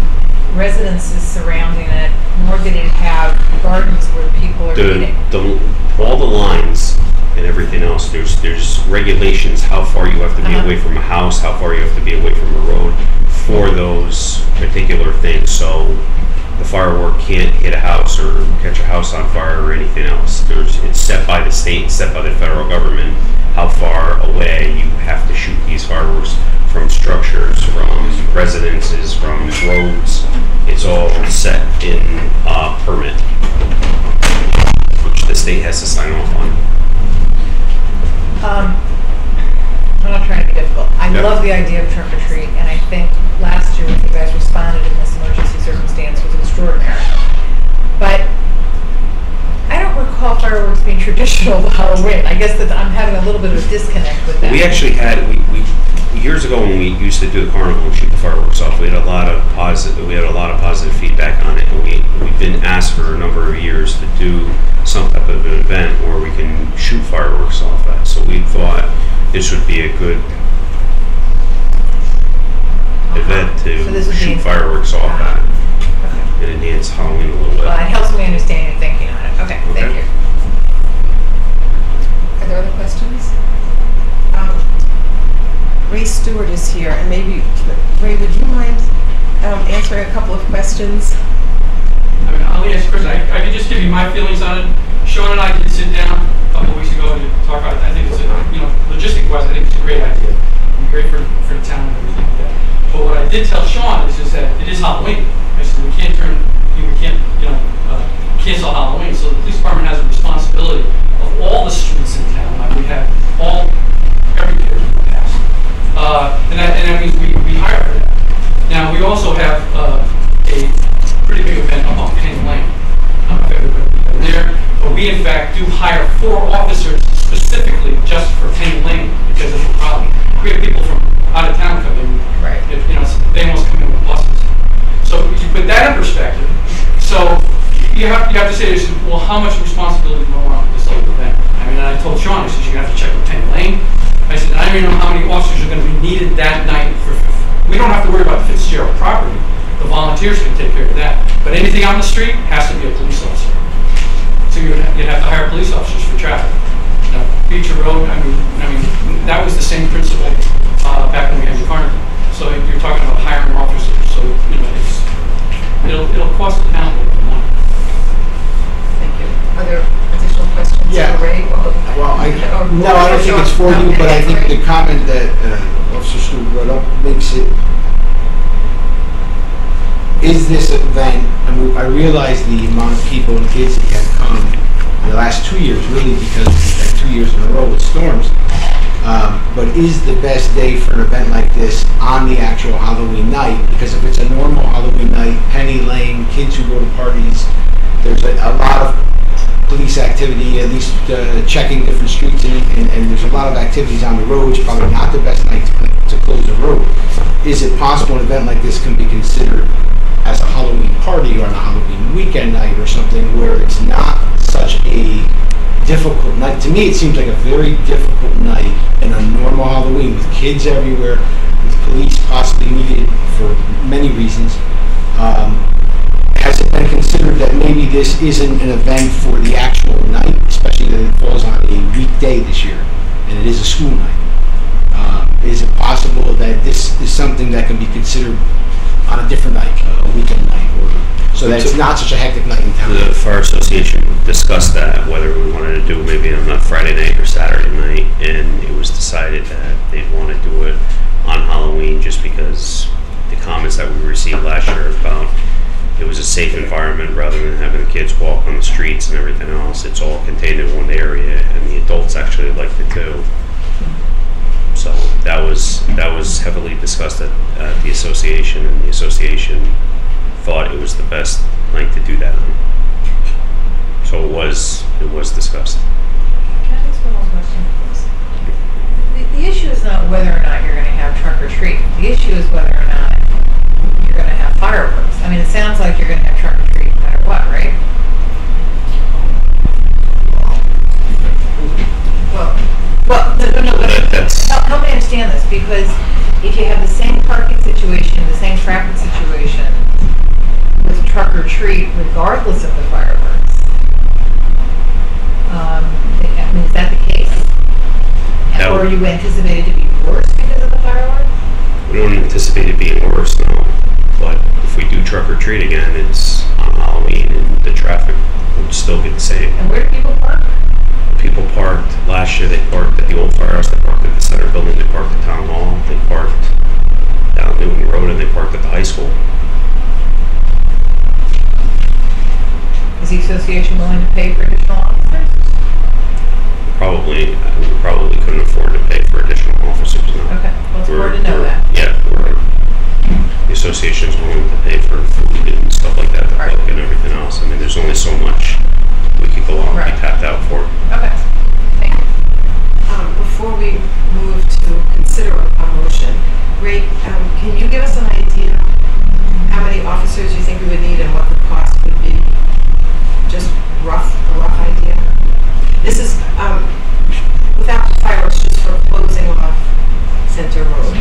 S8: residences surrounding it, nor did it have gardens where people are eating.
S7: All the lines and everything else, there's regulations how far you have to be
S8: Uh-huh.
S7: away from a house, how far you have to be away from a road for those particular things. So the firework can't hit a house or catch a house on fire or anything else. It's set by the state, it's set by the federal government, how far away you have to shoot these fireworks from structures, from residences, from roads. It's all set in a permit, which the state has to sign off on.
S8: I'm not trying to be difficult. I
S7: Yeah.
S8: love the idea of trick or treat, and I think last year when you guys responded in this emergency circumstance was extraordinary. But I don't recall fireworks being traditional to Halloween. I guess that I'm having a little bit of a disconnect with that.
S7: We actually had we years ago when we used to do the carnival and shoot the fireworks off. We had a lot of positive feedback on it, and we've been asked for a number of years to do some type of an event where we can shoot fireworks off at. So we thought this would be a good event
S8: So this
S7: to
S8: would be-
S7: shoot fireworks off at
S8: Okay.
S7: and enhance Halloween a little bit.
S8: Well, it helps me understand your thinking on it. Okay, thank
S7: Okay.
S8: you.
S1: couple of questions.
S11: I mean, I'll answer first. I can just give you my feelings on it. Sean and I did sit down a couple of weeks ago to talk about it. I think it's logistic-wise, I think it's a great idea. Great for the town and everything like that. But what I did tell Sean is that it is Halloween. I said we can't cancel Halloween. So the police department has a responsibility of all the streets in town. Like we have every year in the past. And that means we hire for that. Now we also have a pretty big event up on Penny Lane. I don't know if everybody been there, but we in fact do hire 4 officers specifically just for Penny Lane because of the problem. We have people from out of town come in.
S8: Right.
S11: They almost come in with buses. So if you put that in perspective, so you have to say, well, how much responsibility do I want with this whole event? I mean, I told Sean, I said, you're going to have to check with Penny Lane. I said, I don't even know how many officers are going to be needed that night. We don't have to worry about the Fitzgerald property. The volunteers can take care of that. But anything on the street has to be a police officer. So you'd have to hire police officers for traffic. Beecher Road, I mean, that was the same principle back when we had the carnival. So you're talking about hiring officers. So it'll cost the town a little bit of money.
S1: Thank you. Are there additional questions?
S3: Yeah.
S1: Ray?
S3: Well, I don't think it's for you, but I think the comment that Officer Stewart brought up makes it. Is this event? I realize the amount of people and kids that have come in the last 2 years, really because we've had 2 years in a row with storms. But is the best day for an event like this on the actual Halloween night? Because if it's a normal Halloween night, Penny Lane, kids who go to parties, there's a lot of police activity, at least checking different streets, and there's a lot of activities on the roads. Probably not the best night to close the road. Is it possible an event like this can be considered as a Halloween party or on a Halloween weekend night or something where it's not such a difficult night? To me, it seems like a very difficult night in a normal Halloween with kids everywhere, with police possibly needed for many reasons. Has it been considered that maybe this isn't an event for the actual night, especially that it falls on a weekday this year and it is a school night? Is it possible that this is something that can be considered on a different night, a weekend night, or so that it's not such a hectic night in town?
S7: The Fire Association discussed that, whether we wanted to do maybe on a Friday night or Saturday night, and it was decided that they'd want to do it on Halloween just because the comments that we received last year about it was a safe environment rather than having the kids walk on the streets and everything else. It's all contained in one area, and the adults actually liked it too. So that was heavily discussed at the association, and the association thought it was the best night to do that on. So it was discussed.
S8: Can I ask one more question, please? The issue is not whether or not you're going to have trunk or treat. The issue is whether or not you're going to have fireworks. I mean, it sounds like you're going to have trunk or treat no matter what, right? Well, no. Help me understand this, because if you have the same parking situation, the same traffic situation with trunk or treat, regardless of the fireworks, I mean, is that the case?
S7: No.
S8: Or are you anticipated to be worse because of the fireworks?
S7: We don't anticipate it being worse, no. But if we do trunk or treat again, it's on Halloween, and the traffic would still be the same.
S8: And where do people park?
S7: People parked last year. They parked at the old firehouse. They parked at the center building. They parked at town hall. They parked down Newton Road, and they parked at the high school.
S8: Is the association willing to pay for additional officers?
S7: We probably couldn't afford to pay for additional officers. No.
S8: Okay, well, it's important to know that.
S7: Yeah, the association's willing to pay for food and stuff like that, the
S8: Right.
S7: cook and everything else. I mean, there's only so much we could go out and
S8: Right.
S7: be tapped out for.
S8: Okay, thank you.
S1: Before we move to consider a motion, Ray, can you give us an idea how many officers you think we would need and what the cost would be? Just a rough idea. This is without fireworks, just for closing off Center Road.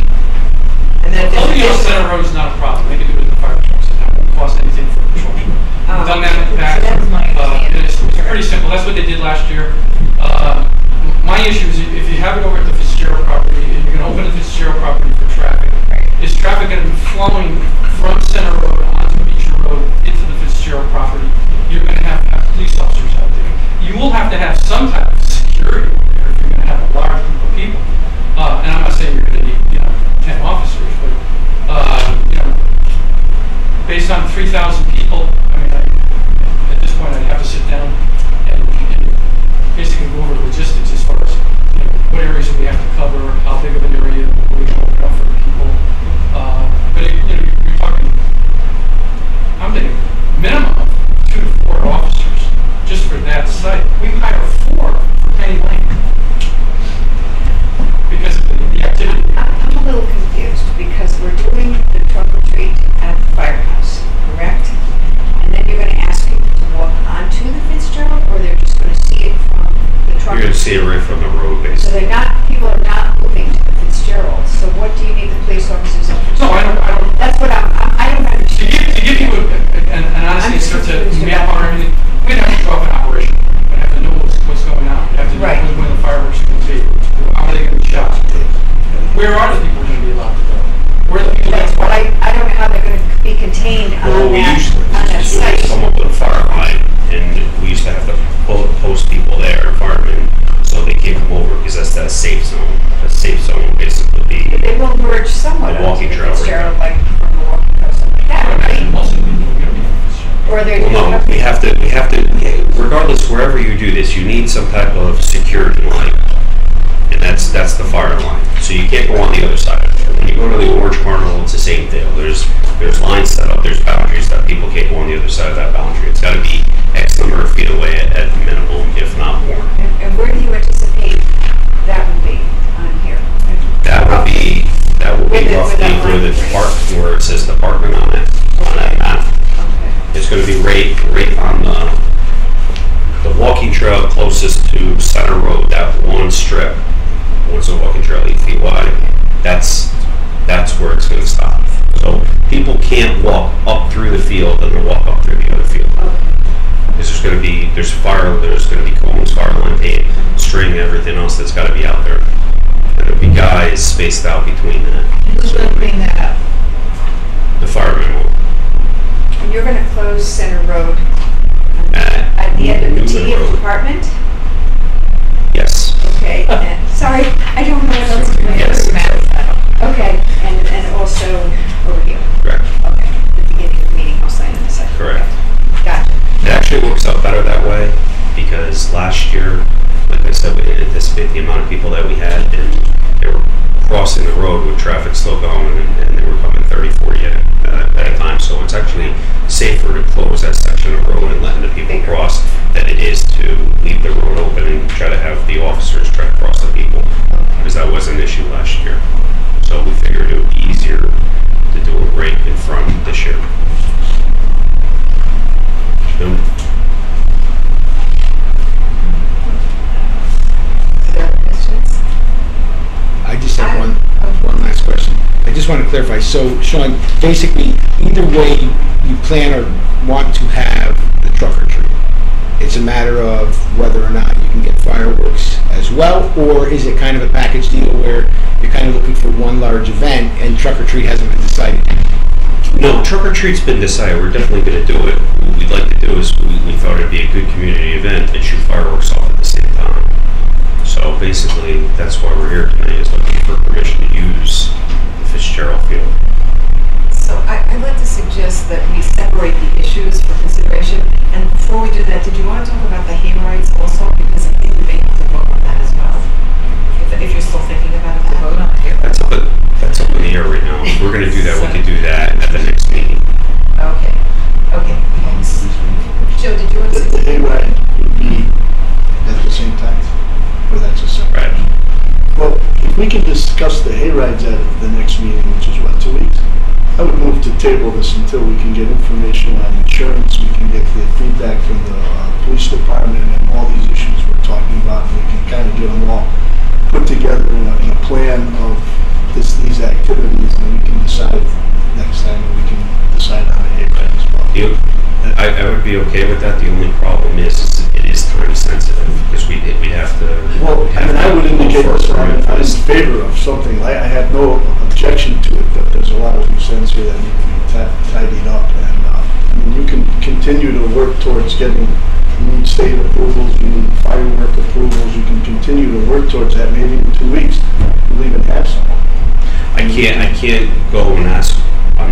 S1: And then
S11: Closing off Center Road is not a problem. They can do it with the fire trucks, and that won't cost anything for patrol. We've done that in the past.
S8: That was my understanding.
S11: It's pretty simple. That's what they did last year. My issue is if you have it over at the Fitzgerald property, and you're going to open the Fitzgerald property for traffic, is traffic going to be flowing from Center Road onto 2,000 people, I mean, at this point, I'd have to sit down and basically go over logistics as far as, what areas do we have to cover, how big of an area we can open up for people. But you're talking, I'm thinking minimum of 2 to 4 officers just for that site. We hire 4 for Penny Lane because of the activity.
S12: I'm a little confused because we're doing the trunk or treat at the firehouse, correct? And then you're going to ask people to walk onto the Fitzgerald, or they're just going to see it from the trunk?
S7: You're going to see it right from the road,
S12: So
S7: basically.
S12: people are not moving to the Fitzgerald. So what do you need the police officers at
S11: No,
S12: Fitzgerald?
S11: I don't.
S12: That's what I don't
S11: To
S12: understand.
S11: give you an honest answer to map out everything, we'd have to draw up an operation. We'd have to know what's going on. We'd have to know
S12: Right.
S11: when the fireworks are going to be. How are they going to be shot? Where are the people going to be allowed to go? Where are the people
S12: That's what I don't know how they're going to be contained
S7: Well,
S12: on
S7: we
S12: that
S7: usually
S12: site.
S7: come up with a fire line, and we used to have to post people there, firemen, so they can't come over, because that's that safe zone. A safe zone will basically be,
S12: They will merge somewhat
S7: The
S12: onto
S7: walking
S12: the
S7: trail, right.
S12: Fitzgerald, like from the walking trail, something like that,
S11: I imagine
S12: right?
S11: most of the people are going to be in this job.
S12: Or they're
S7: well, no, we have to, regardless, wherever you do this, you need some type of security line, and that's the fire line. So you can't go on the other side of it. When you go to the Orange Carnival, it's the same deal. There's lines set up, there's boundaries that people can't go on the other side of that boundary. It's got to be X number of feet away at minimum, if not more.
S12: And where do you anticipate that would be on here?
S7: That will be
S12: With
S7: roughly
S12: that
S7: where the
S12: line.
S7: park, where it says department on that map.
S12: Okay.
S7: It's going to be right on the walking trail closest to Center Road, that one strip. What's a walking trail 8 feet wide? That's where it's going to stop. So people can't walk up through the field and then walk up through the other field. There's going to be cones, fire line tape, string, everything else that's got to be out there. And there'll be guys spaced out between that.
S12: Who's going to clean that up?
S7: The firemen will.
S12: And you're going to close Center Road at the end of the
S7: Newman
S12: T
S7: Road.
S12: apartment?
S7: Yes.
S12: Okay, and, sorry, I don't know what else to do.
S7: Yes.
S12: Okay, and also over here.
S7: Correct.
S12: Okay, at the beginning of the meeting, I'll sign on the side.
S7: Correct.
S12: Gotcha.
S7: It actually works out better that way because last year, like I said, we didn't anticipate the amount of people that we had, and they were crossing the road with traffic still going, and they were coming 30, 40 at a time. So it's actually safer to close that section of road and letting the people cross than it is to leave the road open and try to have the officers try to cross the people, because that was an issue last year. So we figured it would be easier to do it right in front this year.
S3: I just have one last question. I just want to clarify. So, Sean, basically, either way you plan or want to have the truck or treat, it's a matter of whether or not you can get fireworks as well, or is it kind of a package deal where you're kind of looking for one large event and truck or treat hasn't been decided yet?
S7: No, trunk or treat's been decided. We're definitely going to do it. What we'd like to do is we thought it'd be a good community event and shoot fireworks off at the same time. So basically, that's why we're here tonight, is looking for permission to use the Fitzgerald Field.
S1: So I'd like to suggest that we separate the issues for consideration. And before we do that, did you want to talk about the hay rights also? Because I think we may have to vote on that as well. If you're still thinking about it, to vote on it.
S7: That's up in the air right now. If we're going to do that, we could do that at the next meeting.
S1: Okay, thanks. Joe, did you want to say
S6: The
S1: something?
S6: hayride would be at the same time, or that's a separate?
S7: Right.
S6: Well, if we can discuss the hayrides at the next meeting, which is what, 2 weeks? I would move to table this until we can get information on insurance, we can get the feedback from the police department and all these issues we're talking about, and we can kind of get them all put together in a plan of these activities, and we can decide next time, and we can decide on a hayride as well.
S7: I would be okay with that. The only problem is it is time sensitive, because we'd have to.
S6: Well, I would indicate this, I was in favor of something, I have no objection to it, but there's a lot of loose ends here that need to be tidied up, and you can continue to work towards getting, you need state approvals, you need firework approvals, you can continue to work towards that, maybe in 2 weeks, we'll even have some.
S7: I can't go and ask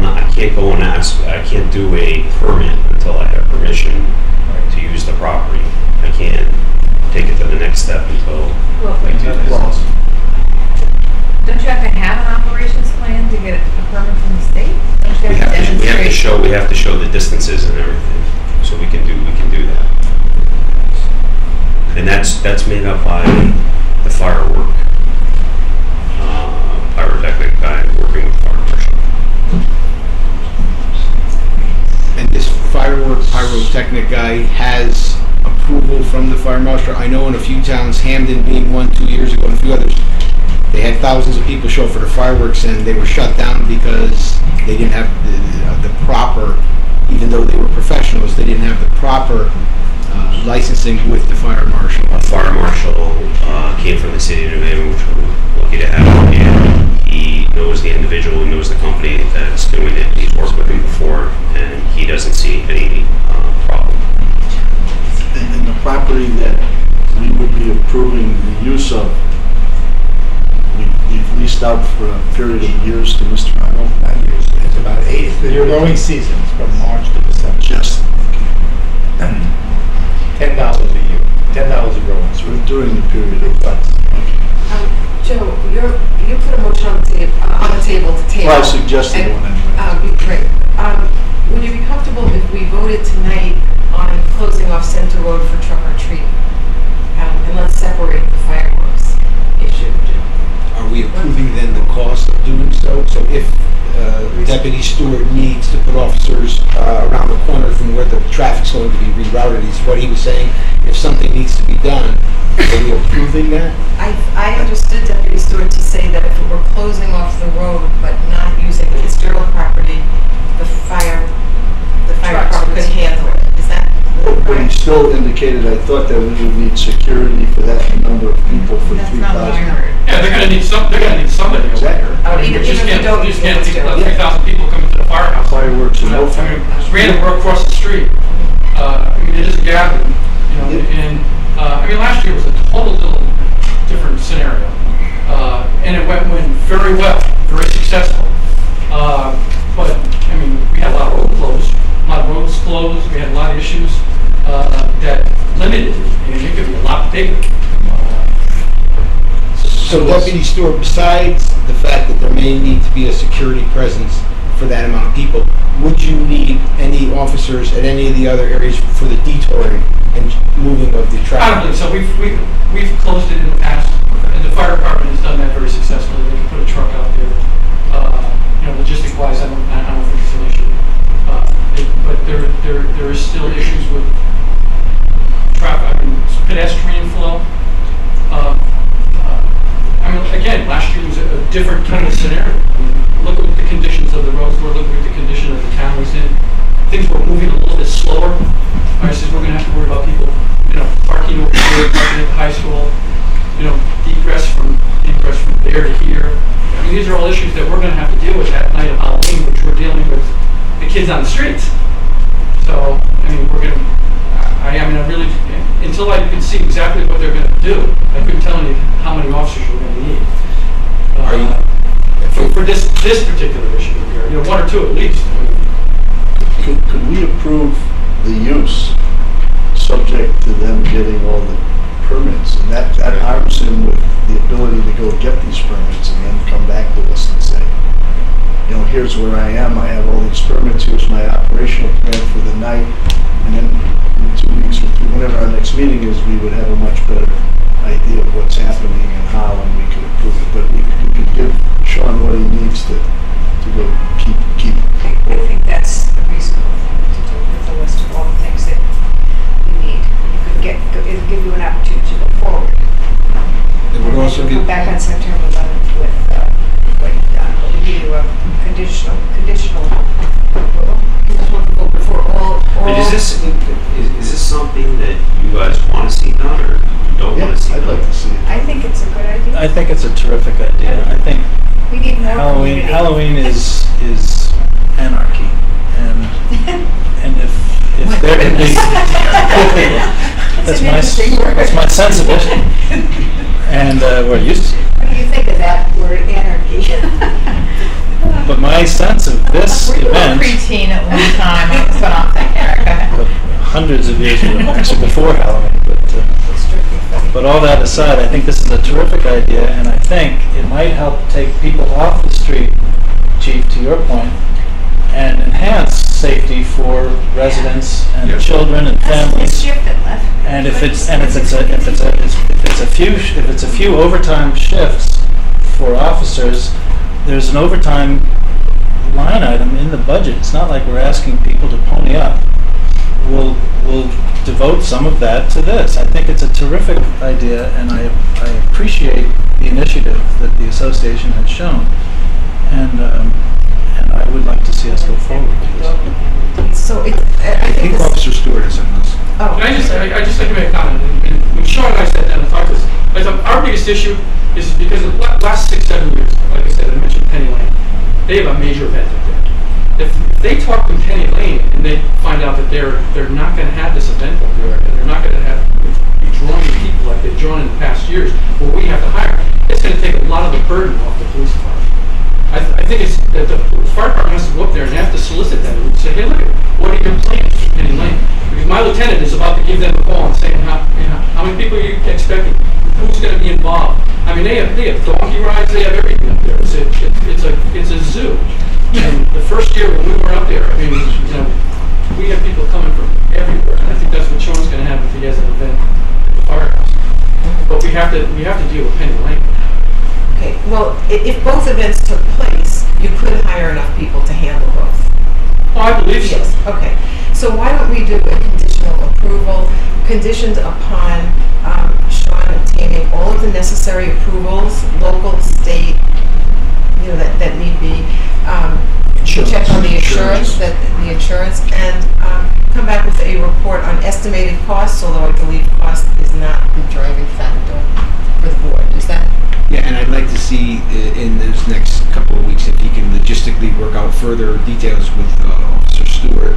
S7: I can't go and ask, I can't do a permit until I have permission to use the property. I can't take it to the next step until I do this.
S8: Don't you have to have an operations plan to get a permit from the state? Don't you
S7: We
S8: have to
S7: have to
S8: demonstrate?
S7: we have to show the distances and everything, so we can do that. And that's made up by the firework, pyrotechnic guy working with fire marshal.
S3: And this firework pyrotechnic guy has approval from the fire marshal. I know in a few towns, Hamden being one 2 years ago, and a few others, they had thousands of people show up for the fireworks, and they were shut down because they didn't have the proper, even though they were professionals, they didn't have the proper licensing with the fire marshal.
S7: A fire marshal came from the city of New Haven, which we're lucky to have, and he knows the individual, he knows the company that's doing it. He's worked with him before, and he doesn't see any problem.
S6: And the property that we would be approving the use of, we've leased out for a period of years to Mr. Arnold.
S10: Not years, it's about 8, your growing seasons from March to December.
S6: Just
S10: $10 a year, $10 a growing
S6: so
S10: season.
S6: during the period of
S1: Joe, you put a motion on the table to table.
S6: Well, I suggested
S1: And,
S6: one anyway.
S1: Great. Would you be comfortable if we voted tonight on closing off Center Road for truck or treat? And let's separate the fireworks issue.
S3: Are we approving then the cost of doing so? So if Deputy Stewart needs to put officers around the corner from where the traffic's going to be rerouted, is what he was saying, if something needs to be done, are we approving that?
S1: I understood Deputy Stewart to say that if we're closing off the road but not using the Fitzgerald property, the fire department could handle it. Is that
S6: But he
S1: correct?
S6: still indicated, I thought that we would need security for that number of people for
S8: That's not what I
S6: 3,000.
S8: heard.
S11: Yeah, they're gonna need somebody over there.
S1: Oh,
S11: I mean,
S1: even
S11: we just
S1: if you
S11: can't,
S1: don't
S11: we just
S1: use
S11: can't
S1: the
S11: let
S1: Fitzgerald.
S11: 3,000 people come into the firehouse.
S6: Fireworks and no
S11: I mean,
S6: fireworks.
S11: random work across the street. I mean, it is a gathering, you know, and, I mean, last year was a total different scenario. And it went very well, very successful. But, I mean, we had a lot of roads closed, we had a lot of issues, that limited it, and it could be a lot bigger.
S3: So Deputy Stewart, besides the fact that there may need to be a security presence for that amount of people, would you need any officers at any of the other areas for the detouring and moving of the
S11: I don't
S3: traffic?
S11: believe so. We've closed it in the past, and the fire department has done that very successfully. They can put a truck out there. You know, logistic-wise, I don't think it's an issue. But there is still issues with traffic. I mean, pedestrian flow. I mean, again, last year was a different kind of scenario. I mean, look at the conditions of the roads were, look at the condition of the town was in. Things were moving a little bit slower. I said, we're gonna have to worry about people, you know, parking over here, parking at the high school, you know, egress from there to here. I mean, these are all issues that we're gonna have to deal with that night of Halloween, which we're dealing with the kids on the streets. So, I mean, I really, until I could see exactly what they're gonna do, I couldn't tell you how many officers we're gonna need. For this particular issue here, you know, 1 or 2 at least. I mean,
S6: Could we approve the use subject to them getting all the permits? And that arms him with the ability to go get these permits and then come back to us and say, you know, here's where I am, I have all these permits, here's my operational plan for the night, and then in 2 weeks or whenever our next meeting is, we would have a much better idea of what's happening and how, and we could approve it. But we could give Sean what he needs to go keep.
S12: I think that's a reasonable thing to do with the list of all the things that you need. You could it'll give you an opportunity to go forward.
S3: It would also
S12: Come
S3: give,
S12: back on September 11th with what you've done. We'll give you a conditional approval.
S1: For all.
S7: But is this something that you guys want to see done, or you don't want to see
S6: I'd
S7: done?
S6: like to see it.
S12: I think it's a good idea.
S9: I think it's a terrific idea. I think
S12: We need more community.
S9: Halloween is anarchy, and if there can be, that's my sense of it, and we're used to.
S12: What do you think of that word, anarchy?
S9: But my sense of this
S8: Were you a
S9: event,
S8: preteen at one time? That's what I'm thinking. Eric, go ahead.
S9: but hundreds of years ago, actually before Halloween, but all that aside, I think this is a terrific idea, and I think it might help take people off the street, Chief, to your point, and enhance safety for residents and children and families. And if it's a few overtime shifts for officers, there's an overtime line item in the budget. It's not like we're asking people to pony up. We'll devote some of that to this. I think it's a terrific idea, and I appreciate the initiative that the association has shown, and I would like to see us go forward with this.
S1: So
S3: I think Officer Stewart has something else.
S1: Oh,
S11: Can I just like to make a comment? And when Sean and I sat down and talked this, I thought our biggest issue is because of the last 6-7 years, like I said, I mentioned Penny Lane. They have a major event up there. If they talk to Penny Lane and they find out that they're not going to have this event up there, and they're not going to be drawing people like they've drawn in the past years, where we have to hire, it's going to take a lot of the burden off the police department. I think it's that the fire department has to go up there and they have to solicit them and say, hey, look, what are your plans for Penny Lane? Because my lieutenant is about to give them a call and saying, how many people are you expecting? Who's going to be involved? I mean, they have donkey rides, they have everything up there. It's a zoo. And the first year when we were up there, I mean, we have people coming from everywhere, and I think that's what Sean's going to have if he has an event at the firehouse. But we have to deal with Penny Lane.
S1: okay. Well, if both events took place, you could hire enough people to handle both.
S11: Oh, I believe so.
S1: Yes, okay. So why don't we do a conditional approval, conditioned upon Sean obtaining all of the necessary approvals, local, state, that need be, check on the insurance, and come back with a report on estimated costs, although I believe cost is not the driving factor for the board. Is that?
S3: Yeah, and I'd like to see in those next couple of weeks if he can logistically work out further details with Officer Stewart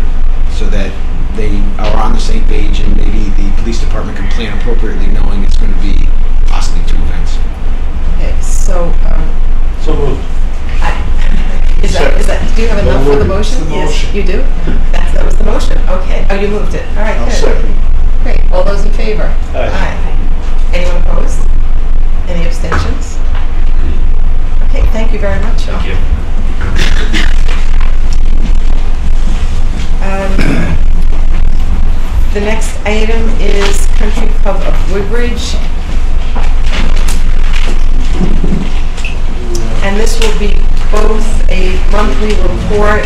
S3: so that they are on the same page and maybe the police department can plan appropriately knowing it's going to be possibly 2 events.
S1: Okay, so,
S6: So moved.
S1: is that, do you have enough for the motion? Yes, you do? That was the motion, okay. Oh, you moved it, all right,
S6: I'll
S1: good.
S6: second.
S1: Great, all those in favor?
S6: Aye.
S1: Anyone opposed? Any abstentions? Okay, thank you very much.
S7: Thank you.
S1: The next item is Country Club of Woodbridge. And this will be both a monthly report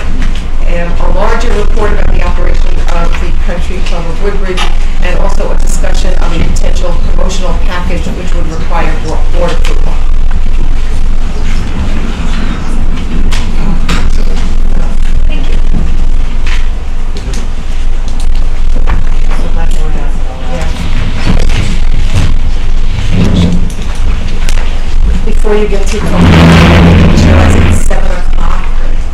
S1: and a larger report about the operation of the Country Club of Woodbridge, and also a discussion of a potential promotional package which would require board approval. Thank you. Before you get too comfortable, realize it's 7 o'clock,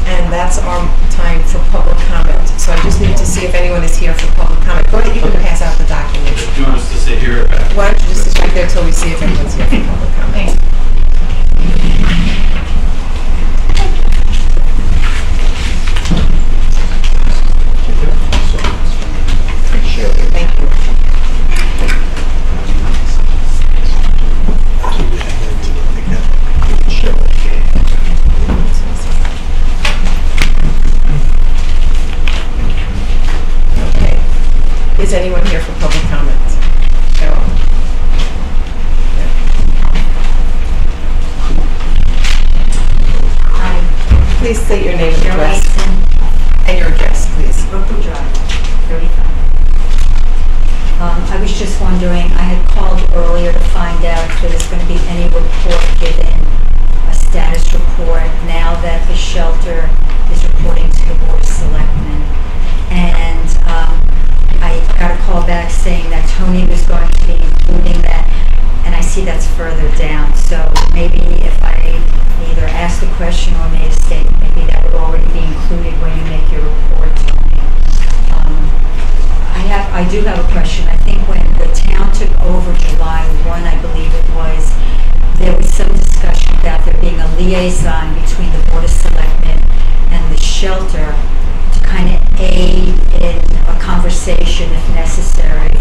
S1: and that's our time for public comment. So I just need to see if anyone is here for public comment. Go ahead, you can pass out the documents.
S10: Do you want us to sit here or back?
S1: Why don't you just sit back there till we see if anyone's here for public comment? Sure, thank you. Okay. Is anyone here for public comment? No.
S12: Hi,
S1: Please state your name and
S12: Cheryl
S1: address.
S12: Mason,
S1: And your address, please.
S12: Brookwood Drive, 35. I was just wondering, I had called earlier to find out if there was going to be any report given, a status report, now that the shelter is reporting to the Board of Selectmen. And I got a call back saying that Tony was going to be including that, and I see that's further down. So maybe if I either asked a question or made a statement, maybe that would already be included when you make your report, Tony. I do have a question. I think when the town took over July 1, I believe it was, there was some discussion about there being a liaison between the Board of Selectmen
S13: shelter to kind of aid in a conversation if necessary.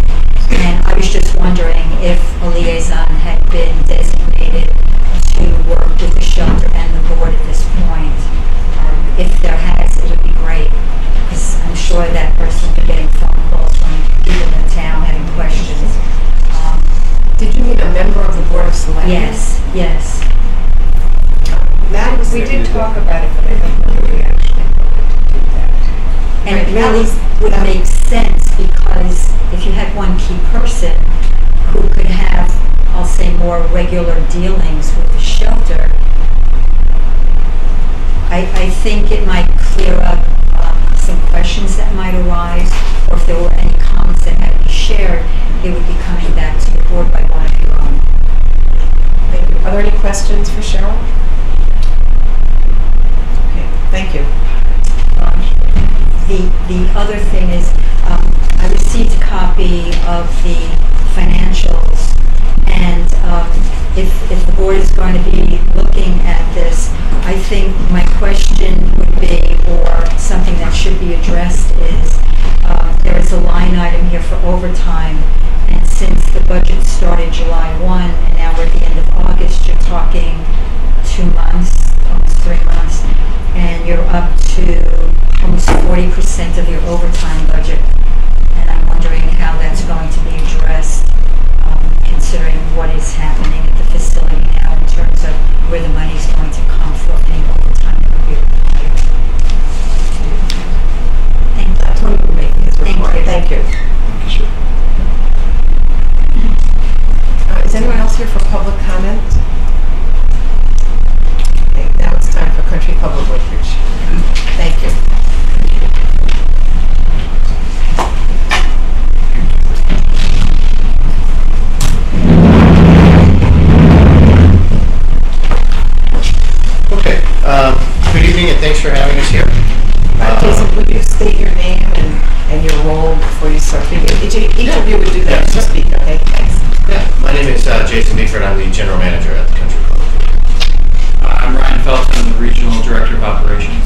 S13: And I was just wondering if a liaison had been designated to work with the shelter and the board at this point. If there has, it would be great, because I'm sure that person will be getting phone calls from people in the town having questions.
S1: Did you mean a member of the Board of Selectmen?
S13: Yes.
S12: We did talk about it, but I don't know that we actually did that.
S13: And
S1: Right,
S13: it
S1: that
S13: really
S1: was-
S13: would make sense, because if you had one key person who could have, I'll say, more regular dealings with the shelter, I think it might clear up some questions that might arise, or if there were any comments that had to be shared, it would be coming back to the board by one of your own.
S1: Thank you. Are there any questions for Cheryl? Okay, thank you.
S13: The other thing is, I received a copy of the financials, and if the board is going to be looking at this, I think my question would be, or something that should be addressed is, there is a line item here for overtime, and since the budget started July 1, and now we're at the end of August, you're talking 2 months, almost 3 months, and you're up to almost 40% of your overtime budget. And I'm wondering how that's going to be addressed, considering what is happening at the facility now in terms of where the money is going to come from any overtime that will be required. Thank you.
S1: Tony will make his report.
S13: Thank you.
S1: Thank you. Is anyone else here for public comment? Okay, now it's time for Country Club of Woodbrige. Thank you.
S14: Okay, good evening and thanks for having us here.
S1: Jason, would you state your name and your role before you start speaking? Each of you would do that to speak, okay? Thanks.
S14: Yeah, my name is Jason Beeford. I'm the general manager at the Country Club.
S15: I'm Ryan Phelps. I'm the regional director of operations.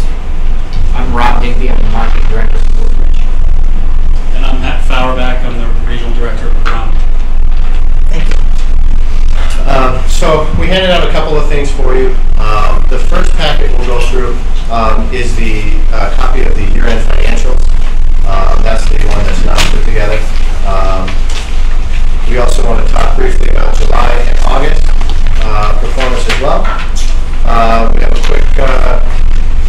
S2: I'm Rob Digby, I'm the marketing director of Woodbridge.
S11: And I'm Matt Fauerbach, I'm the regional director of Brown.
S1: Thank you.
S14: So we handed out a couple of things for you. The first packet we'll go through is the copy of the year-end financials. That's the one that's not put together. We also want to talk briefly about July and August performance as well. We have a quick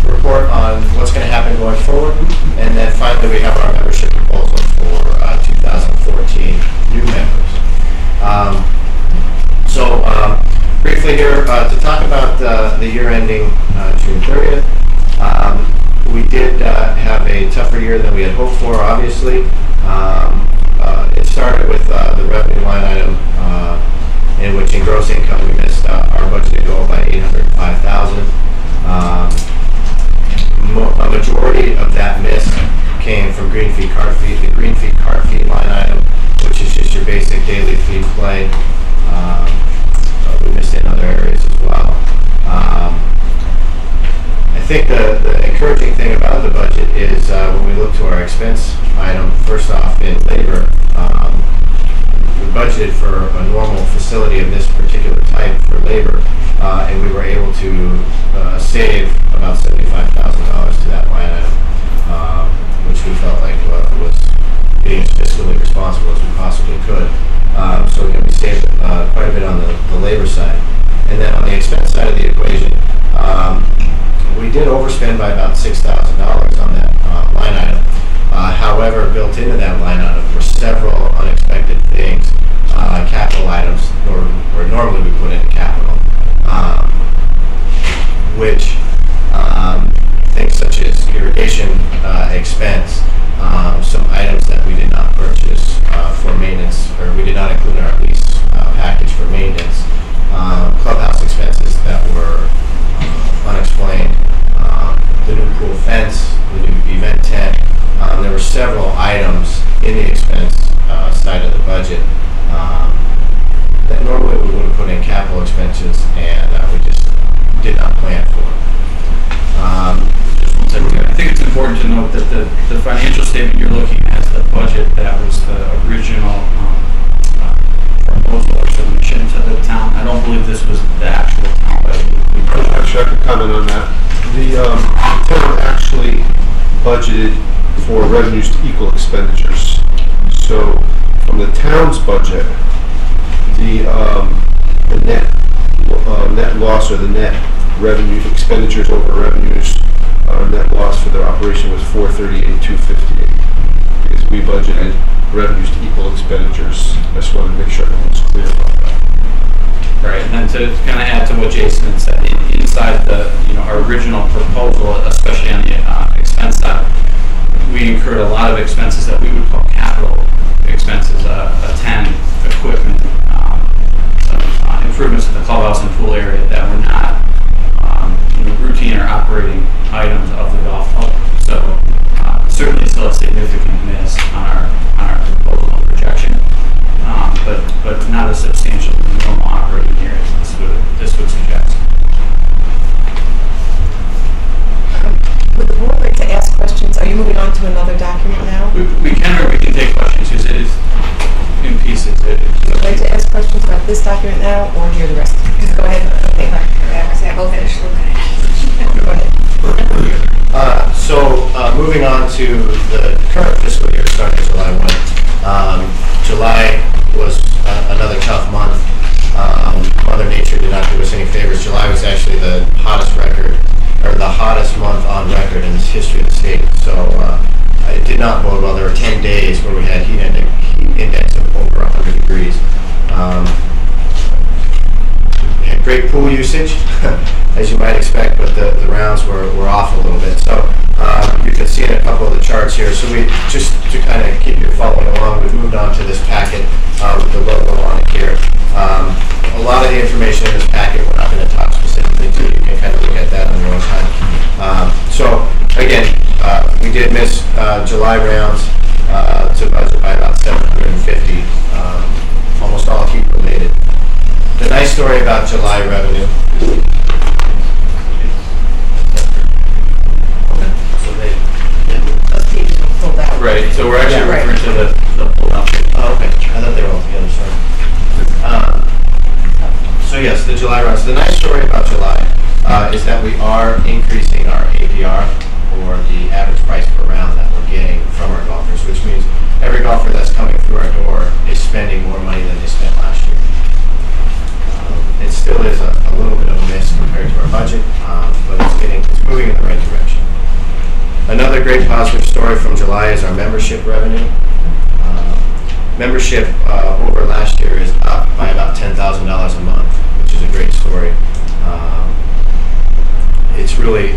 S14: report on what's going to happen going forward. And then finally we have our membership proposal for 2014 new members. So briefly here, to talk about the year ending June 30th, we did have a tougher year than we had hoped for, obviously. It started with the revenue line item, in which in gross income we missed our budgeted goal by $805,000. A majority of that miss came from green fee card fee, the green fee card fee line item, which is just your basic daily fee play. We missed in other areas as well. I think the encouraging thing about the budget is when we look to our expense item, first off in labor, we budgeted for a normal facility of this particular type for labor, and we were able to save about $75,000 to that line item, which we felt like was being as fiscally responsible as we possibly could. So we saved quite a bit on the labor side. And then on the expense side of the equation, we did overspend by about $6,000 on that line item. However, built into that line item were several unexpected things, capital items, or normally we put in capital, which things such as irrigation expense, some items that we did not purchase for maintenance, or we did not include in our lease package for maintenance, clubhouse expenses that were unexplained, the new pool fence, the new event tent. There were several items in the expense side of the budget that normally we would have put in capital expenses, and we just did not plan for.
S15: I think overstatement. You're looking at the budget that was the original proposal or submission to the town. I don't believe this was the actual town budget.
S4: Actually, I can comment on that. The town actually budgeted for revenues to equal expenditures. So from the town's budget, the net loss or the net revenue expenditures over revenues, net loss for their operation was $438,258 because we budgeted revenues to equal expenditures. I just wanted to make sure everyone's clear about that.
S15: Right, and then to kind of add to what Jason had said, inside the our original proposal, especially on the expense side, we incurred a lot of expenses that we would call capital expenses, a tent, equipment, some improvements to the clubhouse and pool area that were not routine or operating items of the golf club. So certainly still a significant miss on our proposal and projection, but not as substantial as the normal operating year as this would suggest.
S1: Would the board like to ask questions? Are you moving on to another document now?
S15: We can, or we can take questions, because it is in pieces.
S1: Would you like to ask questions about this document now, or hear the rest? Go ahead. Okay.
S12: I'll finish looking at it.
S1: Go ahead.
S14: Moving on to the current fiscal year starting July 1. July was another tough month. Mother Nature did not do us any favors. July was actually the hottest month on record in the history of the state. So it did not bode well. There were 10 days where we had heat index of over 100 degrees. We had great pool usage, as you might expect, but the rounds were off a little bit. So you can see in a couple of the charts here. So we just to kind of keep you following along, we've moved on to this packet with the logo on it here. A lot of the information in this packet we're not going to talk specifically to. You can kind of look at that on your own time. So again, we did miss July rounds to budget by about 750, almost all heat related. The nice story about July revenue.
S15: Right, so we're actually referring to the pull-down.
S14: Oh, okay. I thought they were all together, sorry. So yes, the July rounds. The nice story about July is that we are increasing our APR, or the average price per round that we're getting from our golfers, which means every golfer that's coming through our door is spending more money than they spent last year. It still is a little bit of a miss compared to our budget, but it's moving in the right direction. Another great positive story from July is our membership revenue. Membership over last year is up by about $10,000 a month, which is a great story. It's really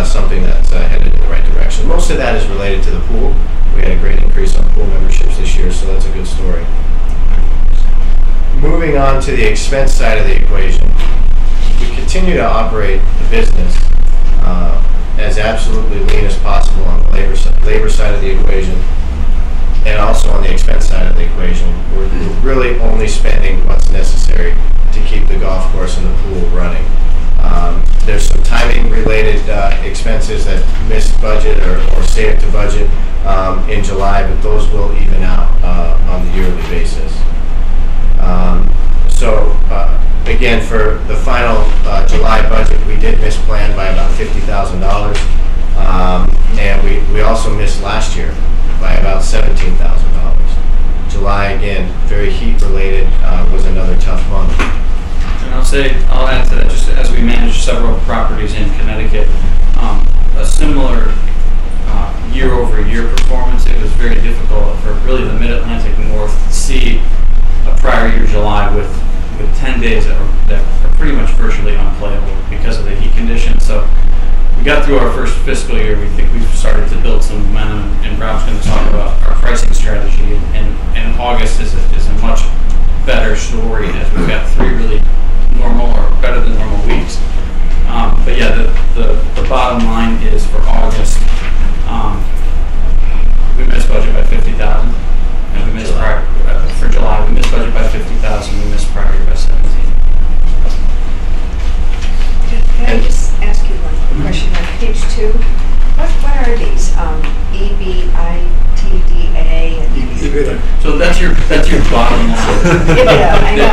S14: something that's headed in the right direction. Most of that is related to the pool. We had a great increase on pool memberships this year, so that's a good story. Moving on to the expense side of the equation, we continue to operate the business as absolutely lean as possible on the labor side of the equation, and also on the expense side of the equation. We're really only spending what's necessary to keep the golf course and the pool running. There's some timing related expenses that missed budget or saved to budget in July, but those will even out on the yearly basis. Again, for the final July budget, we did miss plan by about $50,000, and we also missed last year by about $17,000. July, again, very heat related, was another tough month.
S15: And I'll add to that, just as we manage several properties in Connecticut, a similar year-over-year performance. It was very difficult for really the Mid-Atlantic North to see a prior year July with 10 days that are pretty much virtually unplayable because of the heat conditions. So we got through our first fiscal year. We think we've started to build some momentum, and Rob's going to talk about our pricing strategy. And August is a much better story, as we've got 3 really normal or better than normal weeks. But yeah, the bottom line is for August, we missed budget by $50,000, and we missed for July we missed budget by $50,000. We missed prior year by $17,000.
S12: Can I just ask you one question on page 2? What are these EBIDs?
S15: So that's your bottom line.
S12: Yeah, I know.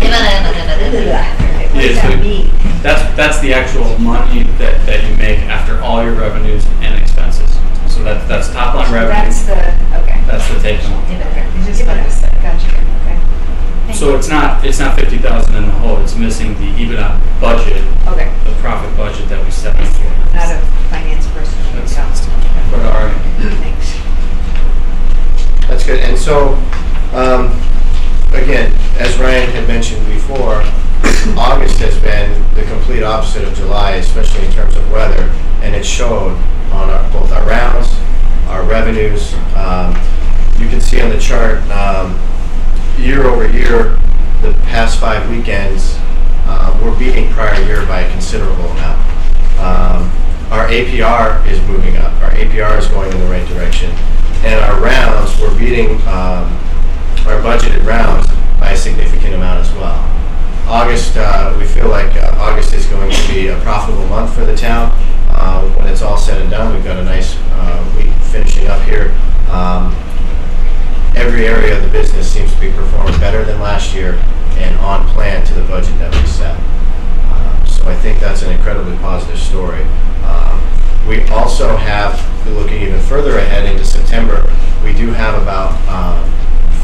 S15: Yeah,
S12: What does
S15: so
S12: that mean?
S15: that's the actual money that you make after all your revenues and expenses. So that's top line revenue.
S12: That's the, okay.
S15: That's the take home.
S12: Okay. Just wanted to say, gotcha, okay. Thank
S15: So
S12: you.
S15: it's not 50,000 in the hole. It's missing the EBITDA budget,
S12: Okay,
S15: the profit budget that we set up for.
S12: not a finance person.
S15: That's-
S12: so,
S15: But our
S12: Thanks.
S14: That's good. And so, again, as Ryan had mentioned before, August has been the complete opposite of July, especially in terms of weather, and it showed on both our rounds, our revenues. You can see on the chart, year over year, the past 5 weekends, we're beating prior year by a considerable amount. Our APR is moving up. Our APR is going in the right direction. And our rounds, we're beating our budgeted rounds by a significant amount as well. August, we feel like August is going to be a profitable month for the town. When it's all said and done, we've got a nice week finishing up here. Every area of the business seems to be performing better than last year and on plan to the budget that we set. So I think that's an incredibly positive story. We also have, looking even further ahead into September, we do have about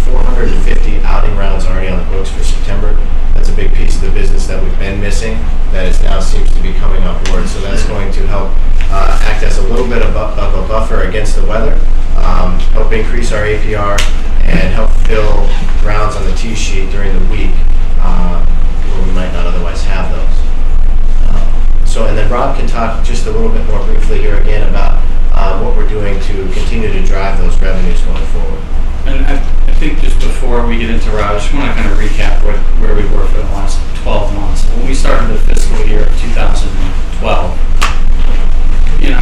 S14: 450 outing rounds already on the books for September. That's a big piece of the business that we've been missing that is now seems to be coming on board. So that's going to help act as a little bit of a buffer against the weather, help increase our APR, and help fill rounds on the tee sheet during the week where we might not otherwise have those. And then Rob can talk just a little bit more briefly here again about what we're doing to continue to drive those revenues going forward.
S15: And I think just before we get into Rob, I just want to kind of recap where we were for the last 12 months. When we started the fiscal year of 2012, in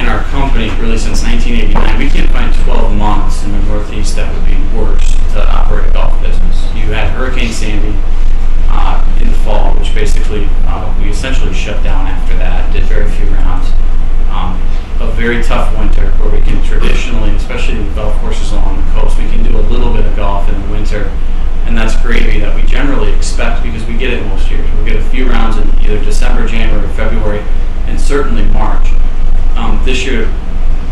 S15: our company, really since 1989, we can't find 12 months in the Northeast that would be worse to operate a golf business. You had Hurricane Sandy in the fall, which basically we essentially shut down after that, did very few rounds. A very tough winter where we can traditionally, especially the golf courses along the coast, we can do a little bit of golf in the winter, and that's gravy that we generally expect because we get it most years. We get a few rounds in either December, January, February, and certainly March. This year,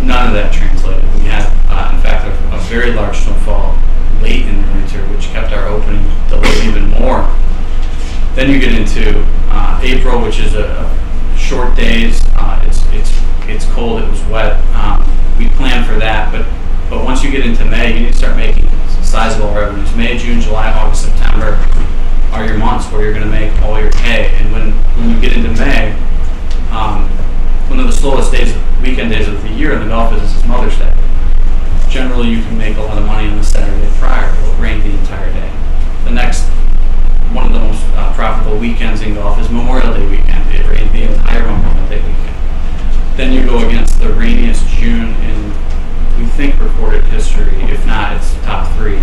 S15: none of that translated. We had, in fact, a very large snowfall late in the winter, which kept our opening delayed even more. Then you get into April, which is a short days. It's cold. It was wet. We planned for that, but once you get into May, you need to start making sizable revenues. May, June, July, August, September are your months where you're going to make all your hay. And when you get into May, one of the slowest weekend days of the year in the golf business is Mother's Day. Generally, you can make a lot of money on the Saturday prior. It will rain the entire day. The next one of the most profitable weekends in golf is Memorial Day weekend. It rained the entire Memorial Day weekend. Then you go against the rainiest June in, we think, recorded history. If not, it's top 3.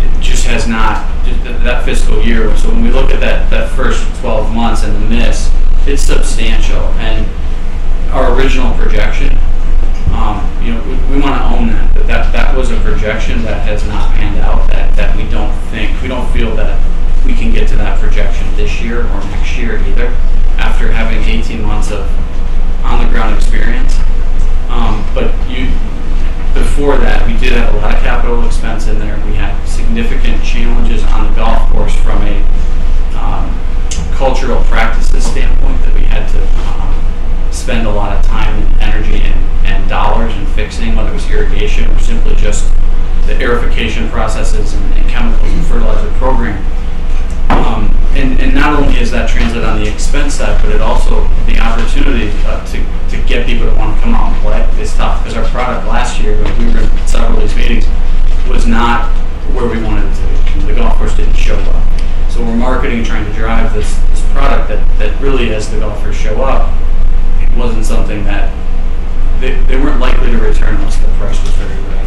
S15: It just has not, that fiscal year. So when we look at that first 12 months and the miss, it's substantial. And our original projection, we want to own that was a projection that has not panned out, that we don't feel that we can get to that projection this year or next year either, after having 18 months of on-the-ground experience. But before that, we did have a lot of capital expense in there. We had significant challenges on the golf course from a cultural practices standpoint that we had to spend a lot of time and energy and dollars in fixing, whether it was irrigation or simply just the aerification processes and chemicals and fertilizer program. And not only is that translate on the expense side, but it also, the opportunity to get people to want to come out and play is tough, because our product last year, when we were in several of these meetings, was not where we wanted it to be. The golf course didn't show up. So we're marketing and trying to drive this product that really, as the golfers show up, it wasn't something that they weren't likely to return unless the price was very right.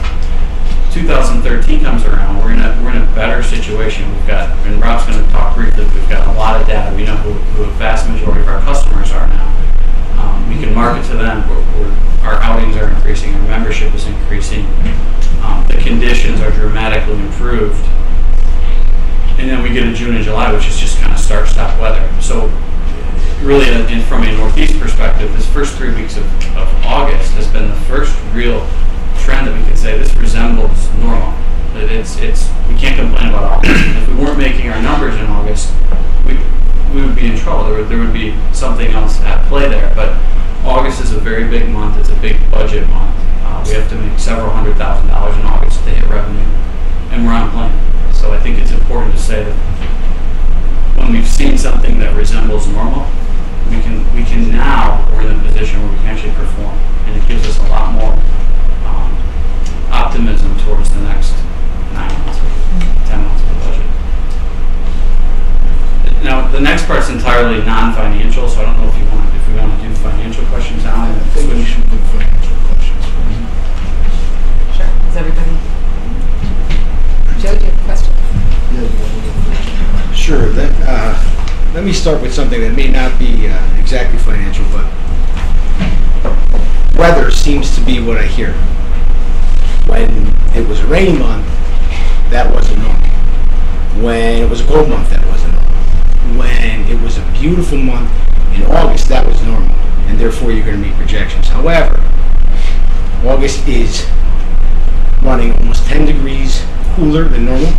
S15: 2013 comes around, we're in a better situation. We've got, and Rob's going to talk briefly, we've got a lot of data. We know who a vast majority of our customers are now. We can market to them. our outings are increasing, our membership is increasing, the conditions are dramatically improved. And then we get to June and July, which is just kind of start-stop weather. So really, from a Northeast perspective, this first 3 weeks of August has been the first real trend that we can say this resembles normal. We can't complain about August. And if we weren't making our numbers in August, we would be in trouble. There would be something else at play there. But August is a very big month. It's a big budget month. We have to make several $100,000 in August to hit revenue, and we're on plan. So I think it's important to say that when we've seen something that resembles normal, we can now, we're in a position where we can actually perform, and it gives us a lot more optimism towards the next 9 months or 10 months of the budget. Now, the next part's entirely non-financial, so I don't know if we want to do financial questions now.
S6: I think we should do financial questions.
S1: Sure. Is everybody? Joe, do you have a question?
S3: Sure. Let me start with something that may not be exactly financial, but weather seems to be what I hear. When it was a rainy month, that wasn't normal. When it was a cold month, that wasn't normal. When it was a beautiful month in August, that was normal, and therefore you're going to meet projections. However, August is running almost 10 degrees cooler than normal.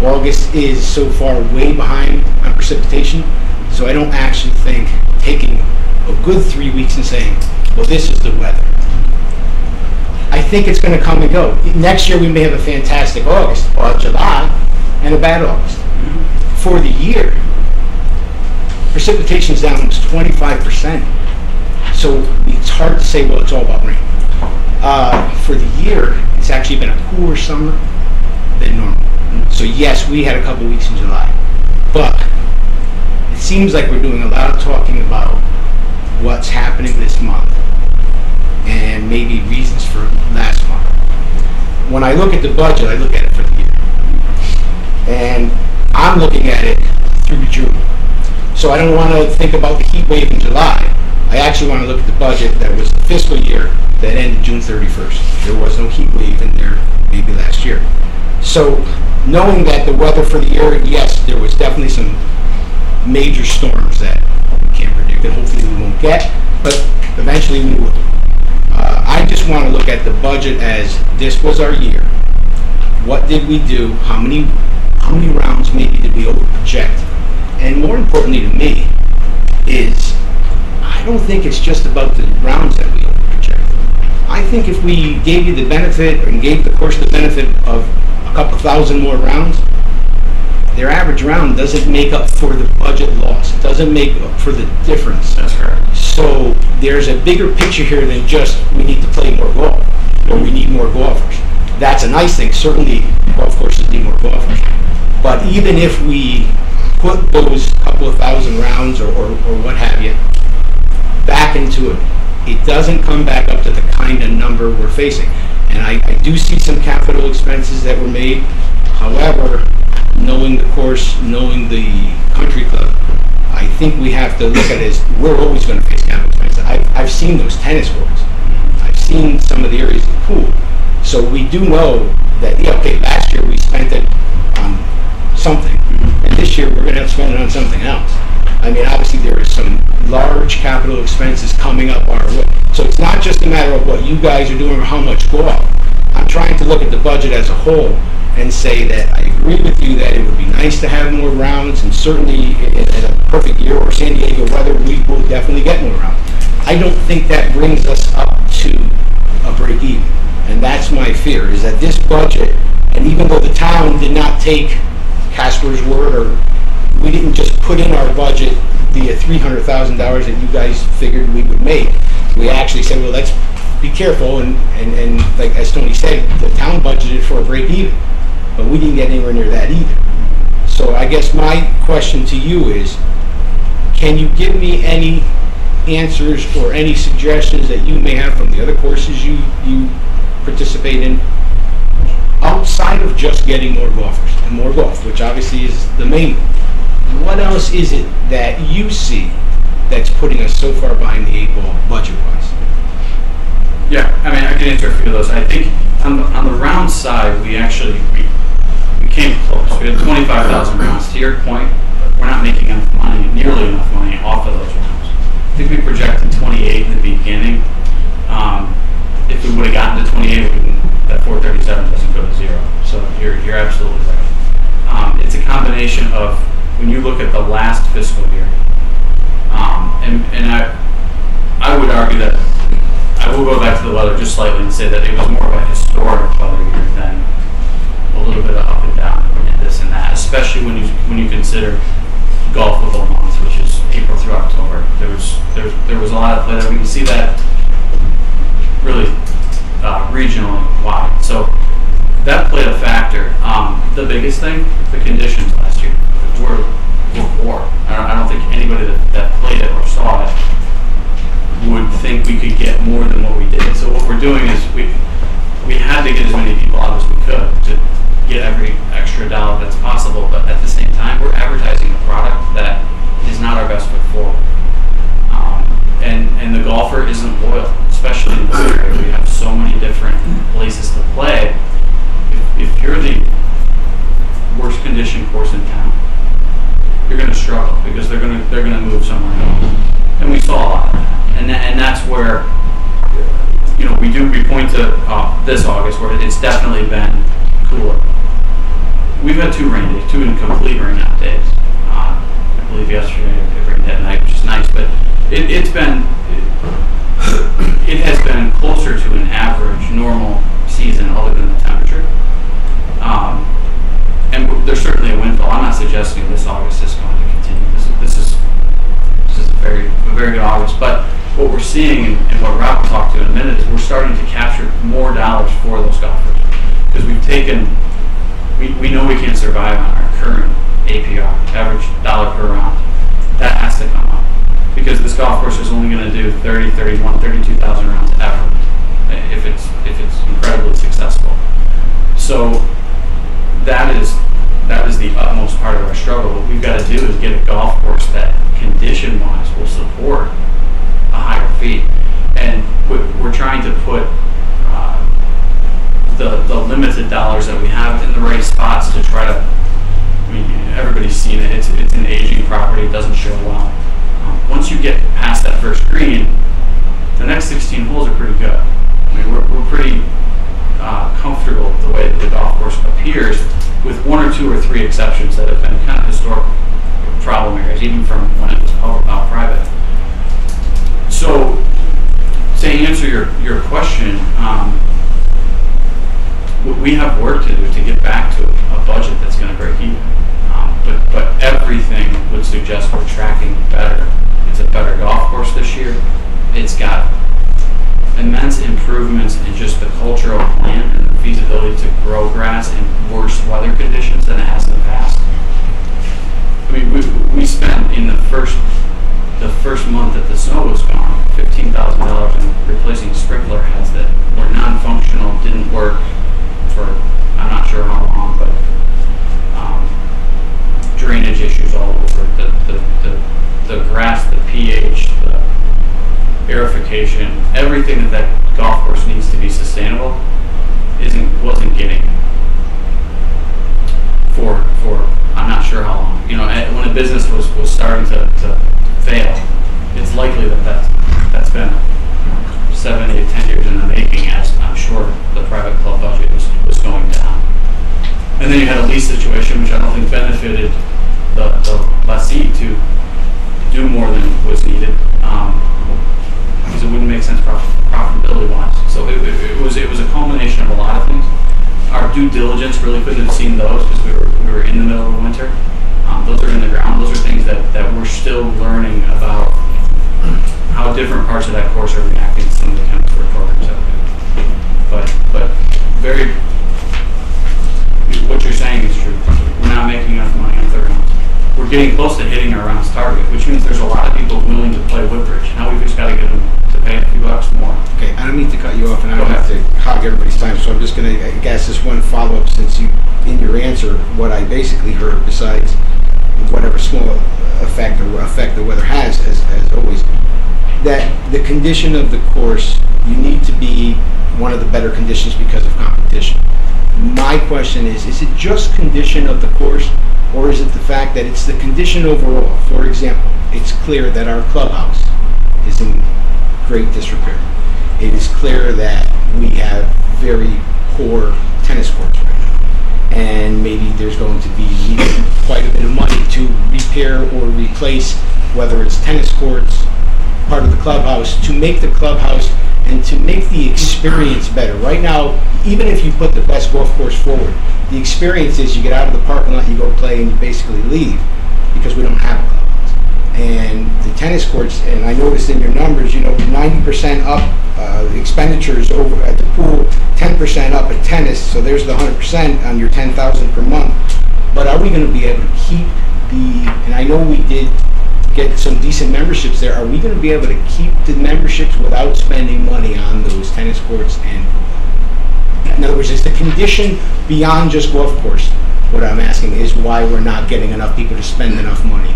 S3: August is so far way behind on precipitation, so I don't actually think taking a good 3 weeks and saying, well, this is the weather. I think it's going to come and go. Next year we may have a fantastic August or July and a bad August. For the year, precipitation's down almost 25%. So it's hard to say, well, it's all about rain. For the year, it's actually been a cooler summer than normal. So yes, we had a couple weeks in July, but it seems like we're doing a lot of talking about what's happening this month and maybe reasons for last month. When I look at the budget, I look at it for the year. And I'm looking at it through June. So I don't want to think about the heat wave in July. I actually want to look at the budget that was the fiscal year that ended June 31st. There was no heat wave in there maybe last year. So knowing that the weather for the year, yes, there was definitely some major storms that we can't predict and hopefully we won't get, but eventually we will. I just want to look at the budget as this was our year. What did we do? How many rounds maybe did we over-project? And more importantly to me is I don't think it's just about the rounds that we over-project. I think if we gave you the benefit and gave the course the benefit of a couple thousand more rounds, their average round doesn't make up for the budget loss. It doesn't make up for the difference.
S15: That's correct.
S3: So there's a bigger picture here than just we need to play more golf or we need more golfers. That's a nice thing. Certainly golf courses need more golfers. But even if we put those couple of thousand rounds or what have you back into it, it doesn't come back up to the kind of number we're facing. And I do see some capital expenses that were made. However, knowing the course, knowing the country club, I think we have to look at it as we're always going to face capital expenses. I've seen those tennis courts. I've seen some of the areas of the pool. So we do know that, yeah, okay, last year we spent it on something, and this year we're going to have to spend it on something else. I mean, obviously there is some large capital expenses coming up our way. So it's not just a matter of what you guys are doing or how much golf. I'm trying to look at the budget as a whole and say that I agree with you that it would be nice to have more rounds, and certainly in a perfect year or San Diego weather, we will definitely get more rounds. I don't think that brings us up to a break even. And that's my fear, is that this budget, and even though the town did not take Casper's word, or we didn't just put in our budget the $300,000 that you guys figured we would make, we actually said, well, let's be careful, and like as Tony said, the town budgeted for a break even, but we didn't get anywhere near that either. So I guess my question to you is, can you give me any answers or any suggestions that you may have from the other courses you participate in, outside of just getting more golfers and more golf, which obviously is the main one? What else is it that you see that's putting us so far behind the eight ball budget-wise?
S15: Yeah, I mean, I can answer a few of those. I think on the round side, we came close. We had 25,000 rounds. To your point, we're not making enough money, nearly enough money off of those rounds. I think we projected 28 in the beginning. If we would have gotten to 28, that 437 doesn't go to zero. So you're absolutely right. It's a combination of when you look at the last fiscal year, and I would argue that I will go back to the weather just slightly and say that it was more of a historic weather year than a little bit of up and down and this and that, especially when you consider golf football months, which is April through October. There was a lot of play there. We can see that really regionally wide. So that played a factor. The biggest thing, the conditions last year were poor. I don't think anybody that played it or saw it would think we could get more than what we did. So what we're doing is we had to get as many people out as we could to get every extra dollar that's possible, but at the same time, we're advertising a product that is not our best foot forward. And the golfer isn't loyal, especially in this area. We have so many different places to play. If you're the worst condition course in town, you're going to struggle because they're going to move somewhere else. And we saw a lot of that. And that's where, we point to this August where it's definitely been cooler. We've had 2 rain days, 2 complete rain out days. I believe yesterday it rained at night, which is nice, but it has been closer to an average normal season other than the temperature. And there's certainly a windfall. I'm not suggesting this August is going to continue. This is a very good August. But what we're seeing, and what Rob will talk to in a minute, is we're starting to capture more dollars for those golfers. Because we know we can't survive on our current APR, average dollar per round. That has to come up. Because this golf course is only going to do 30, 31, 32,000 rounds ever, if it's incredibly successful. So that is the utmost part of our struggle. What we've got to do is get a golf course that condition-wise will support a higher fee. And we're trying to put the limited dollars that we have in the right spots to try to, everybody's seen it. It's an aging property. It doesn't show well. Once you get past that first green, the next 16 holes are pretty good. We're pretty comfortable with the way that the golf course appears, with 1 or 2 or 3 exceptions that have been kind of historic problem areas, even from when it was private. So, to answer your question, we have work to do to get back to a budget that's going to break even. But everything would suggest we're tracking better. It's a better golf course this year. It's got immense improvements in just the cultural plan and the feasibility to grow grass in worse weather conditions than it has in the past. We spent in the first month that the snow was gone, $15,000 in replacing sprinkler heads that were non-functional, didn't work for I'm not sure how long, but drainage issues all over the grass, the pH, the aerification, everything that golf course needs to be sustainable wasn't getting for I'm not sure how long. When a business was starting to fail, it's likely that's been 7, 8, 10 years in the making, as I'm sure the private club budget was going down. And then you had a lease situation, which I don't think benefited the lessee to do more than was needed, because it wouldn't make sense profitability-wise. So it was a culmination of a lot of things. Our due diligence really couldn't have seen those because we were in the middle of the winter. Those are in the ground. Those are things that we're still learning about how different parts of that course are reacting to some of the chemical programs that we do. But what you're saying is true. We're not making enough money on third rounds. We're getting close to hitting our rounds target, which means there's a lot of people willing to play Woodbridge. Now we've just got to get them to pay a few bucks more.
S3: Okay, I don't mean to cut you off, and I don't have to hog everybody's time, so I'm just going to guess this one follow-up, since you, in your answer, what I basically heard, besides whatever small effect the weather has always, that the condition of the course, you need to be one of the better conditions because of competition. My question is it just condition of the course, or is it the fact that it's the condition overall? For example, it's clear that our clubhouse is in great disrepair. It is clear that we have very poor tennis courts right now. And maybe there's going to be needed quite a bit of money to repair or replace, whether it's tennis courts, part of the clubhouse, to make the clubhouse and to make the experience better. Right now, even if you put the best golf course forward, the experience is you get out of the parking lot, you go play, and you basically leave because we don't have a clubhouse. And the tennis courts, and I noticed in your numbers, 90% up expenditures over at the pool, 10% up at tennis, so there's the 100% on your $10,000 per month. But are we going to be able to keep and I know we did get some decent memberships there, are we going to be able to keep the memberships without spending money on those tennis courts? And in other words, is the condition beyond just golf course? What I'm asking is why we're not getting enough people to spend enough money.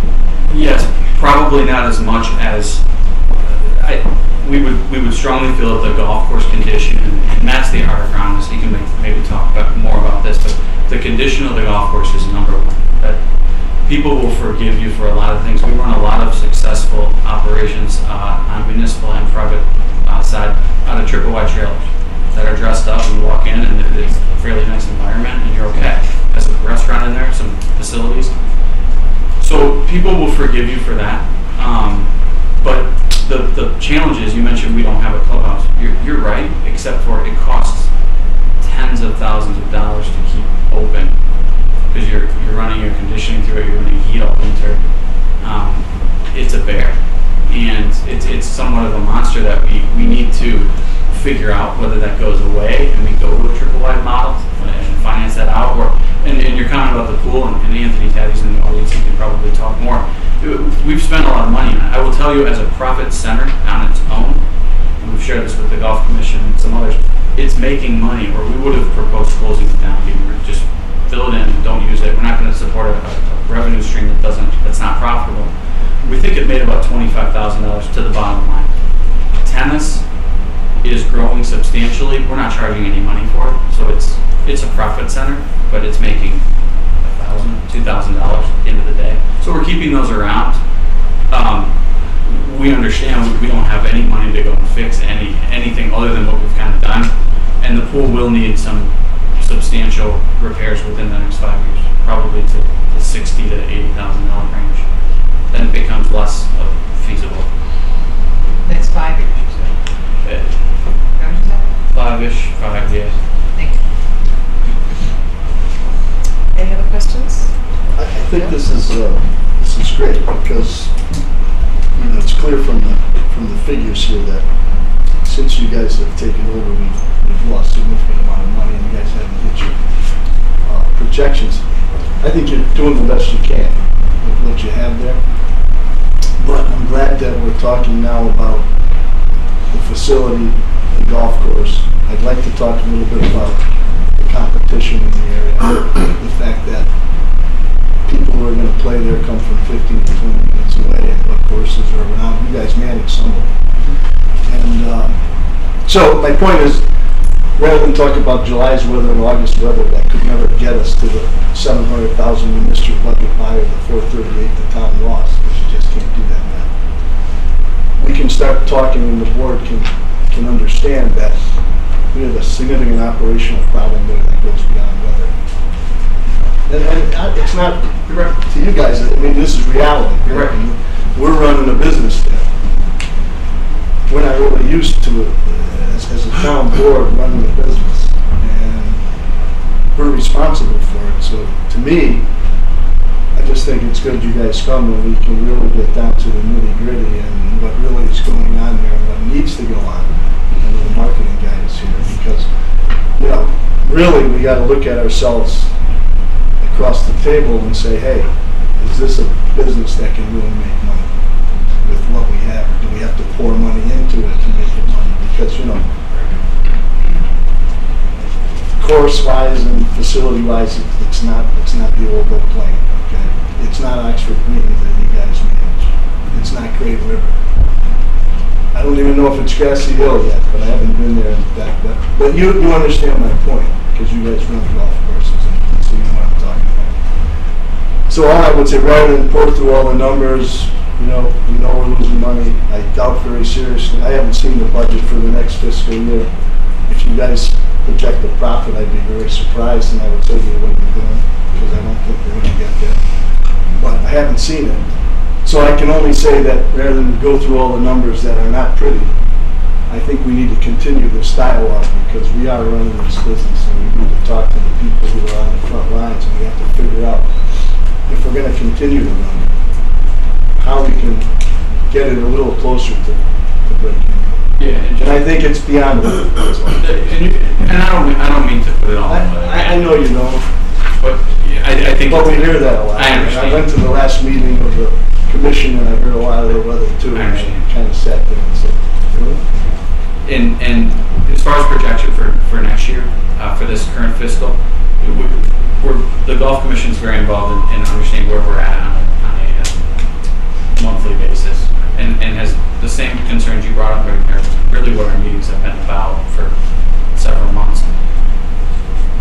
S15: Yes, probably not as much as we would strongly feel that the golf course condition, and Matt's the art agronomist, he can maybe talk more about this, but the condition of the golf course is number one. That people will forgive you for a lot of things. We run a lot of successful operations on municipal and private side out of triple wide trailers that are dressed up, and you walk in and it's a fairly nice environment and you're okay. Has a restaurant in there, some facilities. So people will forgive you for that. But the challenge is, you mentioned we don't have a clubhouse. You're right, except for it costs tens of thousands of dollars to keep open because you're running your conditioning through it, you're running heat all winter. It's a bear, and it's somewhat of a monster that we need to figure out whether that goes away and we go to a triple wide model and finance that out, and your comment about the pool, and Anthony Taddy's in the audience, he can probably talk more. We've spent a lot of money on it. I will tell you, as a profit center on its own, and we've shared this with the Golf Commission and some others, it's making money, or we would have proposed closing it down. Just fill it in and don't use it. We're not going to support a revenue stream that's not profitable. We think it made about $25,000 to the bottom line. Tennis is growing substantially. We're not charging any money for it, so it's a profit center, but it's making $1,000, $2,000 at the end of the day. So we're keeping those around. We understand we don't have any money to go and fix anything other than what we've kind of done, and the pool will need some substantial repairs within the next 5 years, probably to the $60,000 to $80,000 range. Then it becomes less feasible.
S8: Next 5 years, you said. How much is that?
S15: 5-ish, 5 years.
S8: Thank you.
S1: Any other questions?
S6: I think this is great because it's clear from the figures here that since you guys have taken over, we've lost a significant amount of money, and you guys haven't hit your projections. I think you're doing the best you can with what you have there. But I'm glad that we're talking now about the facility, the golf course. I'd like to talk a little bit about the competition in the area, the fact that people who are going to play there come from 15 to 20 minutes away, and what courses are around. You guys manage some of them. And so my point is, rather than talk about July's weather and August weather, that could never get us to the $700,000 we missed your budget by, or the $438 the town lost, because you just can't do that now. We can start talking, and the board can understand that we have a significant operational problem there that goes beyond weather. And it's not to you guys. I mean, this is reality.
S15: You're right.
S6: We're running a business there. We're not really used to it as a town board running a business, and we're responsible for it. So to me, I just think it's good you guys come and we can really get down to the nitty gritty and what really is going on there and what needs to go on. And the marketing guy is here because, really we got to look at ourselves across the table and say, hey, is this a business that can really make money with what we have, or do we have to pour money into it to make it money? Because, course-wise and facility-wise, it's not the old book playing, okay? It's not Oxford Green that you guys manage. It's not Great River. I don't even know if it's Grassy Hill yet, but I haven't been there. But you understand my point, because you guys run golf courses, and so you know what I'm talking about. So all I would say, rather than pour through all the numbers, we're losing money, I doubt very seriously. I haven't seen the budget for the next fiscal year. If you guys project a profit, I'd be very surprised, and I would say to you what you're doing, because I don't think we're going to get there. But I haven't seen it. So I can only say that rather than go through all the numbers that are not pretty, I think we need to continue this dialogue, because we are running this business, and we need to talk to the people who are on the front lines, and we have to figure out if we're going to continue to run it, how we can get it a little closer to breaking.
S15: Yeah,
S6: And I think it's beyond that.
S15: and I don't mean to put it all.
S6: I know you don't.
S15: But I think.
S6: But we hear that a lot.
S15: I understand.
S6: I went to the last meeting of the commission, and I heard a lot of the weather too.
S15: I understand.
S6: And I kind of sat there and said, really?
S15: And as far as projection for next year, for this current fiscal, the golf commission is very involved in understanding where we're at on a monthly basis, and has the same concerns you brought up. Are really what our meetings have been about for several months.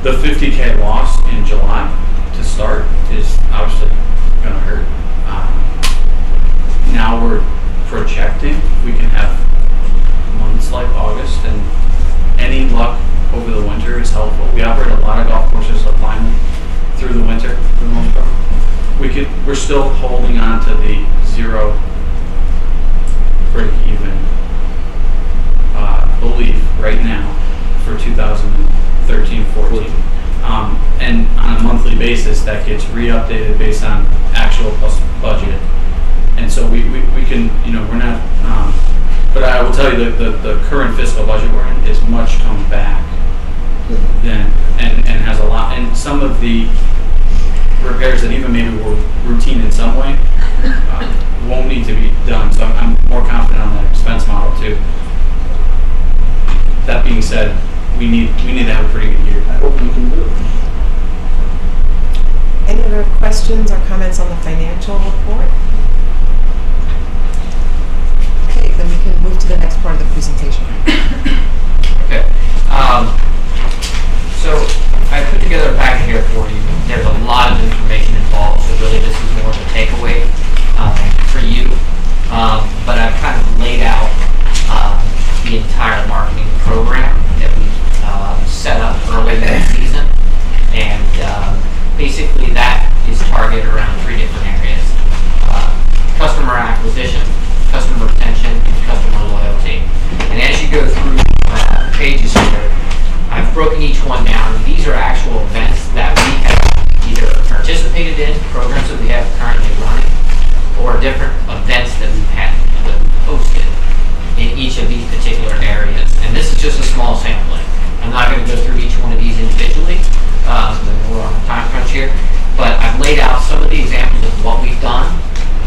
S15: The $50K loss in July to start is obviously going to hurt. Now we're projecting we can have months like August, and any luck over the winter is helpful. We operate a lot of golf courses applying through the winter for the most part. We're still holding on to the zero break even belief right now for 2013-14. And on a monthly basis, that gets re-updated based on actual plus budget. And so we can, we're not, but I will tell you that the current fiscal budget we're in is much come back than, and has a lot, and some of the repairs that even maybe were routine in some way won't need to be done. So I'm more confident on that expense model too. That being said, we need to have a pretty good year.
S6: I hope we can do it.
S1: Any other questions or comments on the financial report? Okay, then we can move to the next part of the presentation.
S16: Okay. So I put together a packet here for you. There's a lot of information involved, so really this is more of a takeaway for you. But I've kind of laid out the entire marketing program that we set up early in the season. And basically that is targeted around 3 different areas. Customer acquisition, customer retention, and customer loyalty. And as you go through pages here, I've broken each one down. These are actual events that we have either participated in, programs that we have currently running, or different events that we've had that we've hosted in each of these particular areas. And this is just a small sampling. I'm not going to go through each one of these individually. We're on a time crunch here. But I've laid out some of the examples of what we've done,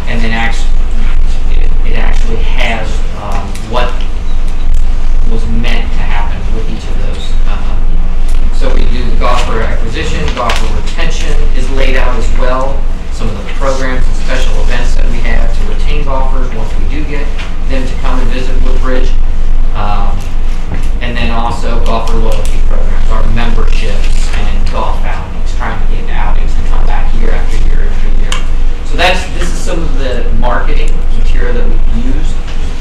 S16: and then it actually has what was meant to happen with each of those. So we do the golfer acquisition, golfer retention is laid out as well. Some of the programs and special events that we have to retain golfers once we do get them to come and visit Woodbridge. And then also golfer loyalty programs, our memberships and golf outings, trying to get outings to come back year after year after year. So this is some of the marketing material that we've used,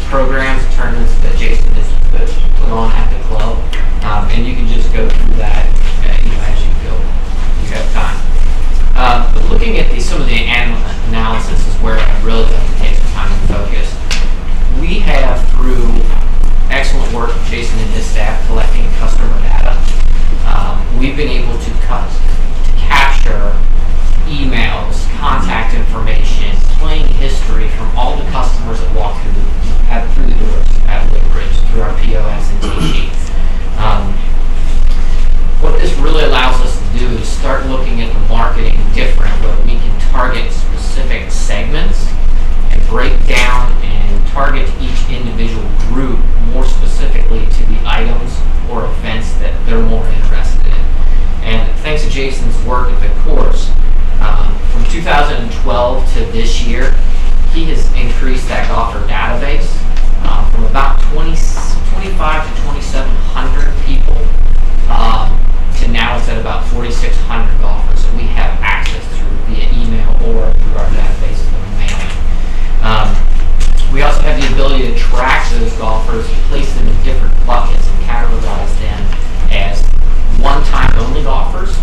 S16: programs, tournaments that Jason has put on at the club. And you can just go through that as you feel you have time. But looking at some of the analysis is where I'd really like to take some time and focus. We have, through excellent work of Jason and his staff collecting customer data, we've been able to capture emails, contact information, playing history from all the customers that walk through the doors at Woodbridge through our POS and T sheets. What this really allows us to do is start looking at the marketing different, where we can target specific segments and break down and target each individual group more specifically to the items or events that they're more interested in. And thanks to Jason's work at the course, from 2012 to this year, he has increased that golfer database from about 25 to 2,700 people to now it's at about 4,600 golfers that we have access through via email or through our database of mailing. We also have the ability to track those golfers, place them in different buckets, and categorize them as one-time only golfers,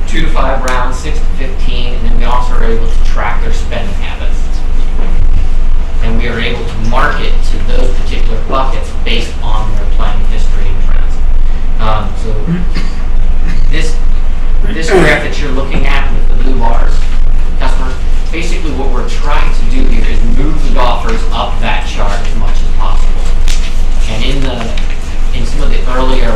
S16: 2 to 5 rounds, 6 to 15, and then we also are able to track their spending habits. And we are able to market to those particular buckets based on their playing history and trends. So this graph that you're looking at with the blue bars, customers, basically what we're trying to do here is move the golfers up that chart as much as possible. And in some of the earlier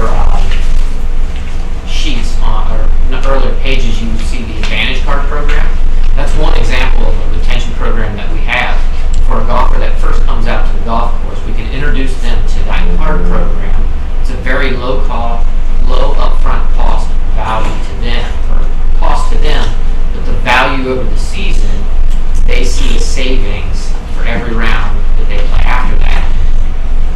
S16: sheets or earlier pages, you would see the Advantage Card program. That's one example of a retention program that we have for a golfer that first comes out to the golf course. We can introduce them to that card program. It's a very low upfront cost value to them, or cost to them, but the value over the season, they see a savings for every round that they play after that,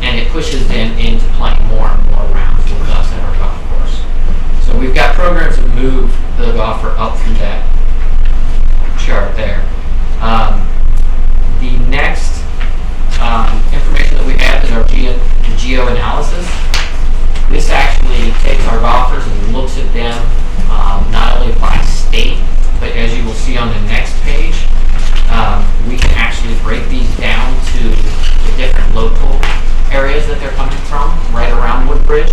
S16: and it pushes them into playing more and more rounds with us at our golf course. So we've got programs that move the golfer up through that chart there. The next information that we have is our geo analysis. This actually takes our golfers and looks at them not only by state, but as you will see on the next page, we can actually break these down to the different local areas that they're coming from, right around Woodbridge.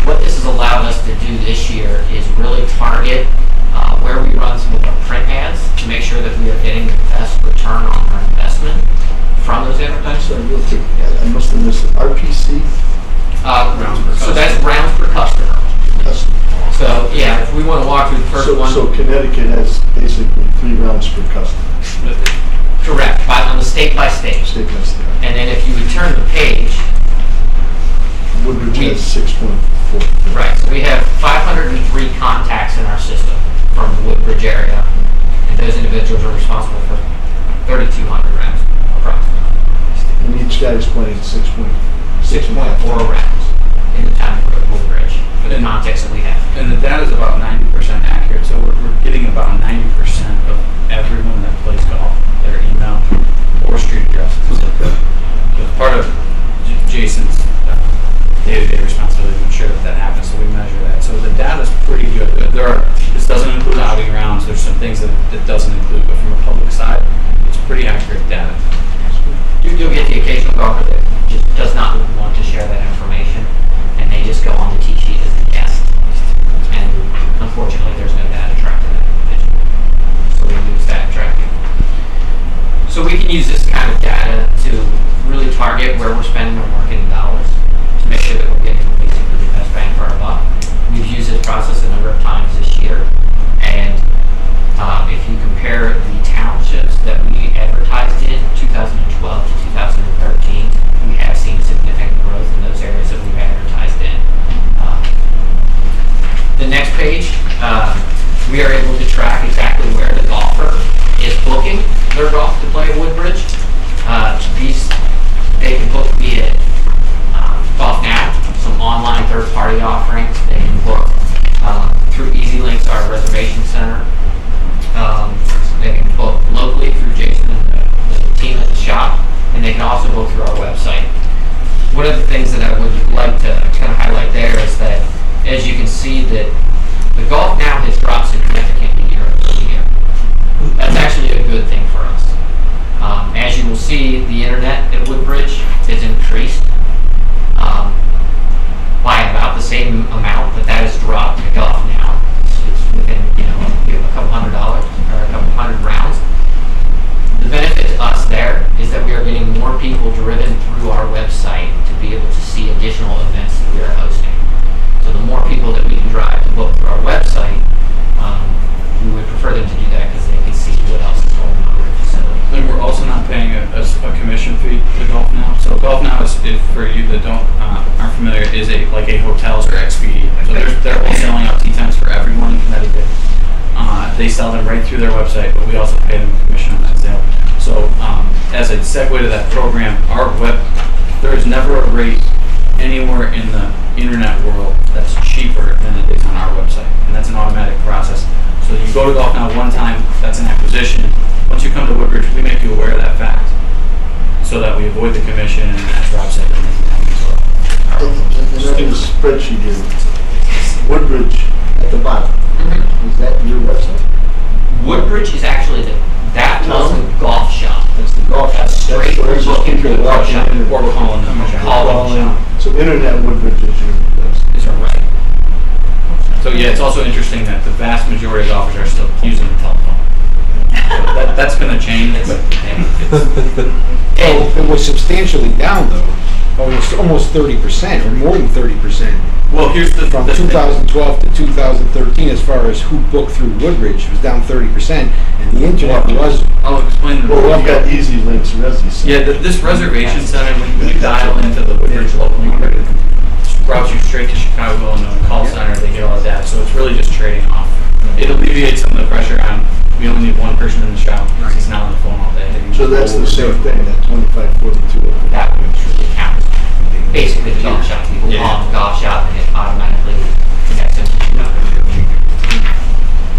S16: What this has allowed us to do this year is really target where we run some of our print ads to make sure that we are getting the best return on our investment from those advertisements.
S6: Sorry, real quick, I must have missed it. RPC?
S16: So that's rounds per customer. So yeah, if we want to walk through the first one.
S6: So Connecticut has basically 3 rounds per customer.
S16: Correct, on the state by state.
S6: State by state.
S16: And then if you would turn the page.
S6: Woodbridge has 6.4.
S16: Right, so we have 503 contacts in our system from the Woodbridge area, and those individuals are responsible for 3,200 rounds approximately.
S6: And each guy is playing 6.4
S16: rounds in the town of Woodbridge for the context that we have.
S15: And the data is about 90% accurate, so we're getting about 90% of everyone that plays golf, their email or street address. It's part of Jason's day-to-day responsibility to ensure that happens, so we measure that. So the data's pretty good. This doesn't include outing rounds. There's some things that it doesn't include, but from a public side, it's pretty accurate data.
S16: You'll get the occasional golfer that just does not want to share that information, and they just go on the tee sheet as a guest. And unfortunately, there's no data track to that individual, so we lose that tracking. So we can use this kind of data to really target where we're spending our marketing dollars to make sure that we're getting basically the best bang for our buck. We've used this process a number of times this year, and if you compare the townships that we advertised in 2012 to 2013, we have seen significant growth in those areas that we've advertised in. The next page, we are able to track exactly where the golfer is booking their golf to play at Woodbridge. They can book via Golf Now, some online third-party offerings. They can book through Easy Links, our reservation center. They can book locally through Jason and the team at the shop, and they can also book through our website. One of the things that I would like to kind of highlight there is that, as you can see, that the Golf Now has dropped significantly year-over-year. That's actually a good thing for us. As you will see, the internet at Woodbridge has increased by about the same amount, but that has dropped to Golf Now. It's within, a couple $100 or a couple hundred rounds. The benefit to us there is that we are getting more people driven through our website to be able to see additional events that we are hosting. So the more people that we can drive to book through our website, we would prefer them to do that because they can see what else is going on with the facility.
S15: And we're also not paying a commission fee to Golf Now. So Golf Now is, for you that aren't familiar, is like a hotels or Expedia. So they're all selling out tee times for everyone in Connecticut. They sell them right through their website, but we also pay them a commission on that sale. So as a segue to that program, there is never a rate anywhere in the internet world that's cheaper than it is on our website, and that's an automatic process. So you go to Golf Now one time, that's an acquisition. Once you come to Woodbridge, we make you aware of that fact, so that we avoid the commission, and as Rob said, they're making that as well.
S6: And then the spreadsheet here, Woodbridge at the bottom. Is that your website?
S16: Woodbridge is actually that was the golf shop.
S6: That's the golf shop.
S16: That's straight
S6: That's
S16: looking for the golf shop.
S15: Or calling them.
S16: Calling shop.
S6: So internet Woodbridge is your website.
S16: Is right.
S15: So yeah, it's also interesting that the vast majority of golfers are still using the telephone. So that's going to change. But
S3: It was substantially down though. Almost 30% or more than 30%.
S15: Well, here's
S3: from 2012 to 2013, as far as who booked through Woodbridge, was down 30%, and the internet was.
S15: I'll explain the.
S6: Well, we've got Easy Links Resi Center.
S15: Yeah, this reservation center, when you dial into the Woodbridge local number, it routes you straight to Chicago and the call center. They get all of that, so it's really just trading off. It alleviates some of the pressure on. We only need one person in the shop. He's not on the phone all day.
S6: So that's the same thing. That 2542.
S16: That would truly count. Basically, the golf shop. People call the golf shop and it automatically connects them to you.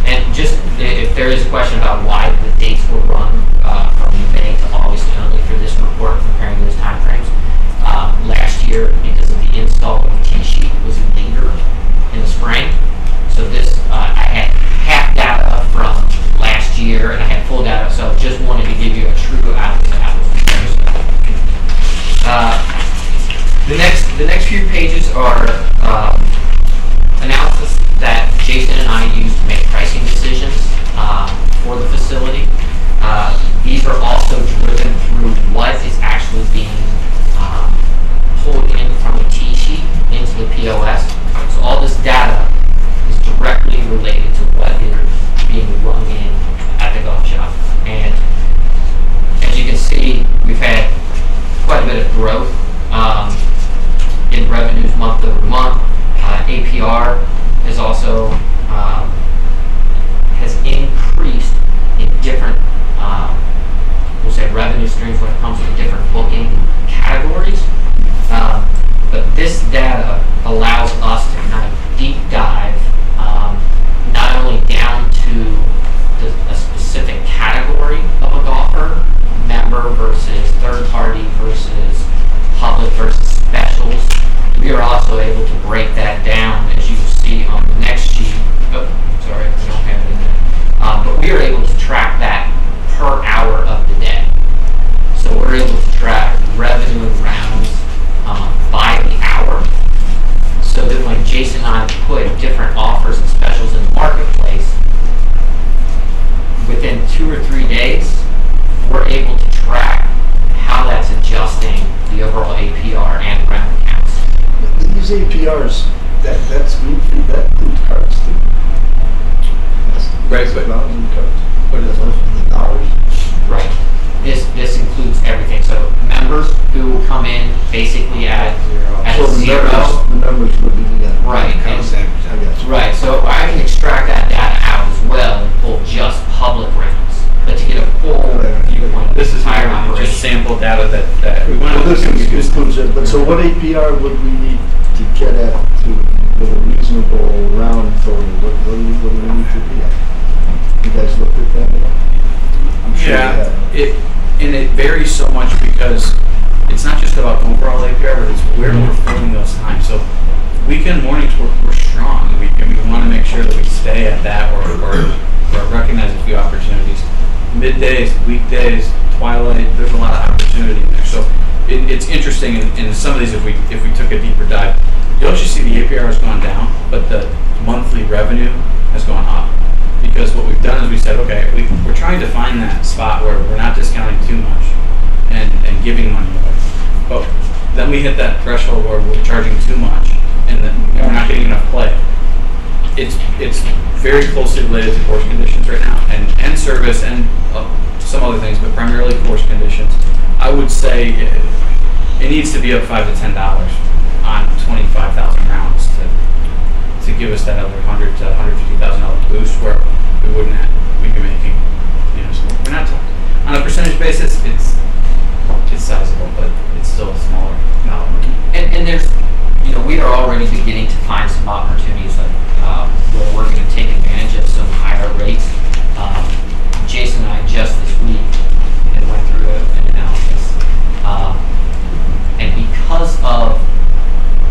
S16: And just if there is a question about why the dates were run from May to August only for this report, comparing those time frames, last year because of the install of the tee sheet was later in the spring. So this I had half data from last year and I had full data. So just wanted to give you a true apples to apples comparison. The next few pages are analysis that Jason and I use to make pricing decisions for the facility. These are also driven through what is actually being pulled in from the tee sheet into the POS. So all this data is directly related to what is being rung in at the golf shop. And as you can see, we've had quite a bit of growth in revenues month over month. APR has also has increased in different, we'll say, revenue streams when it comes to different booking categories. But this data allows us to kind of deep dive not only down to a specific category of a golfer, member versus third party versus public versus specials. We are also able to break that down, as you see on the next sheet. Oh, sorry, I don't have it in there. But we are able to track that per hour of the day. So we're able to track revenue and rounds by the hour. So that when Jason and I put different offers and specials in the marketplace, within 2 or 3 days, we're able to track how that's adjusting the overall APR and round counts.
S6: These APRs, that's good for that includes cards too.
S15: Right, but
S6: cards.
S15: What is it?
S6: Dollars.
S16: Right. This includes everything. So members who come in basically at
S6: So
S16: zero.
S6: the numbers would be together.
S16: Right.
S6: I got you.
S16: Right. So I can extract that data out as well and pull just public rounds. But to get a full viewpoint of
S15: This is
S16: entire
S15: just
S16: operation.
S15: sample data that we want
S6: Well,
S15: to
S6: this includes it, but so what APR would we need to get at to, with a reasonable round total? What do we need to be at? You guys looked at that at all? I'm sure you have.
S15: It varies so much because it's not just about overall APR, but it's where we're filling those times. So weekend mornings we're strong. We want to make sure that we stay at that or recognize a few opportunities. Middays, weekdays, twilight, there's a lot of opportunity in there. So it's interesting in some of these, if we took a deeper dive, you'll actually see the APR has gone down, but the monthly revenue has gone up. Because what we've done is we said, okay, we're trying to find that spot where we're not discounting too much and giving money away. But then we hit that threshold where we're charging too much and then we're not getting enough play. It's very closely related to course conditions right now and service and some other things, but primarily course conditions. I would say it needs to be up $5 to $10 on 25,000 rounds to give us that other $100,000 to $150,000 boost where we'd be making, so we're not talking, on on a percentage basis, it's sizable, but it's still a smaller amount.
S16: And there's, we are already beginning to find some opportunities where we're going to take advantage of some higher rates. Jason and I just this week went through an analysis, and because of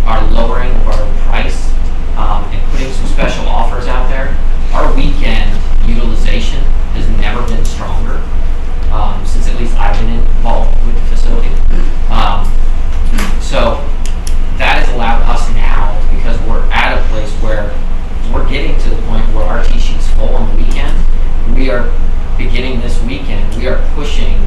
S16: our lowering of our price and putting some special offers out there, our weekend utilization has never been stronger since at least I've been involved with the facility. So that has allowed us now, because we're at a place where we're getting to the point where our tee sheet's full on the weekend. We are beginning this weekend, we are pushing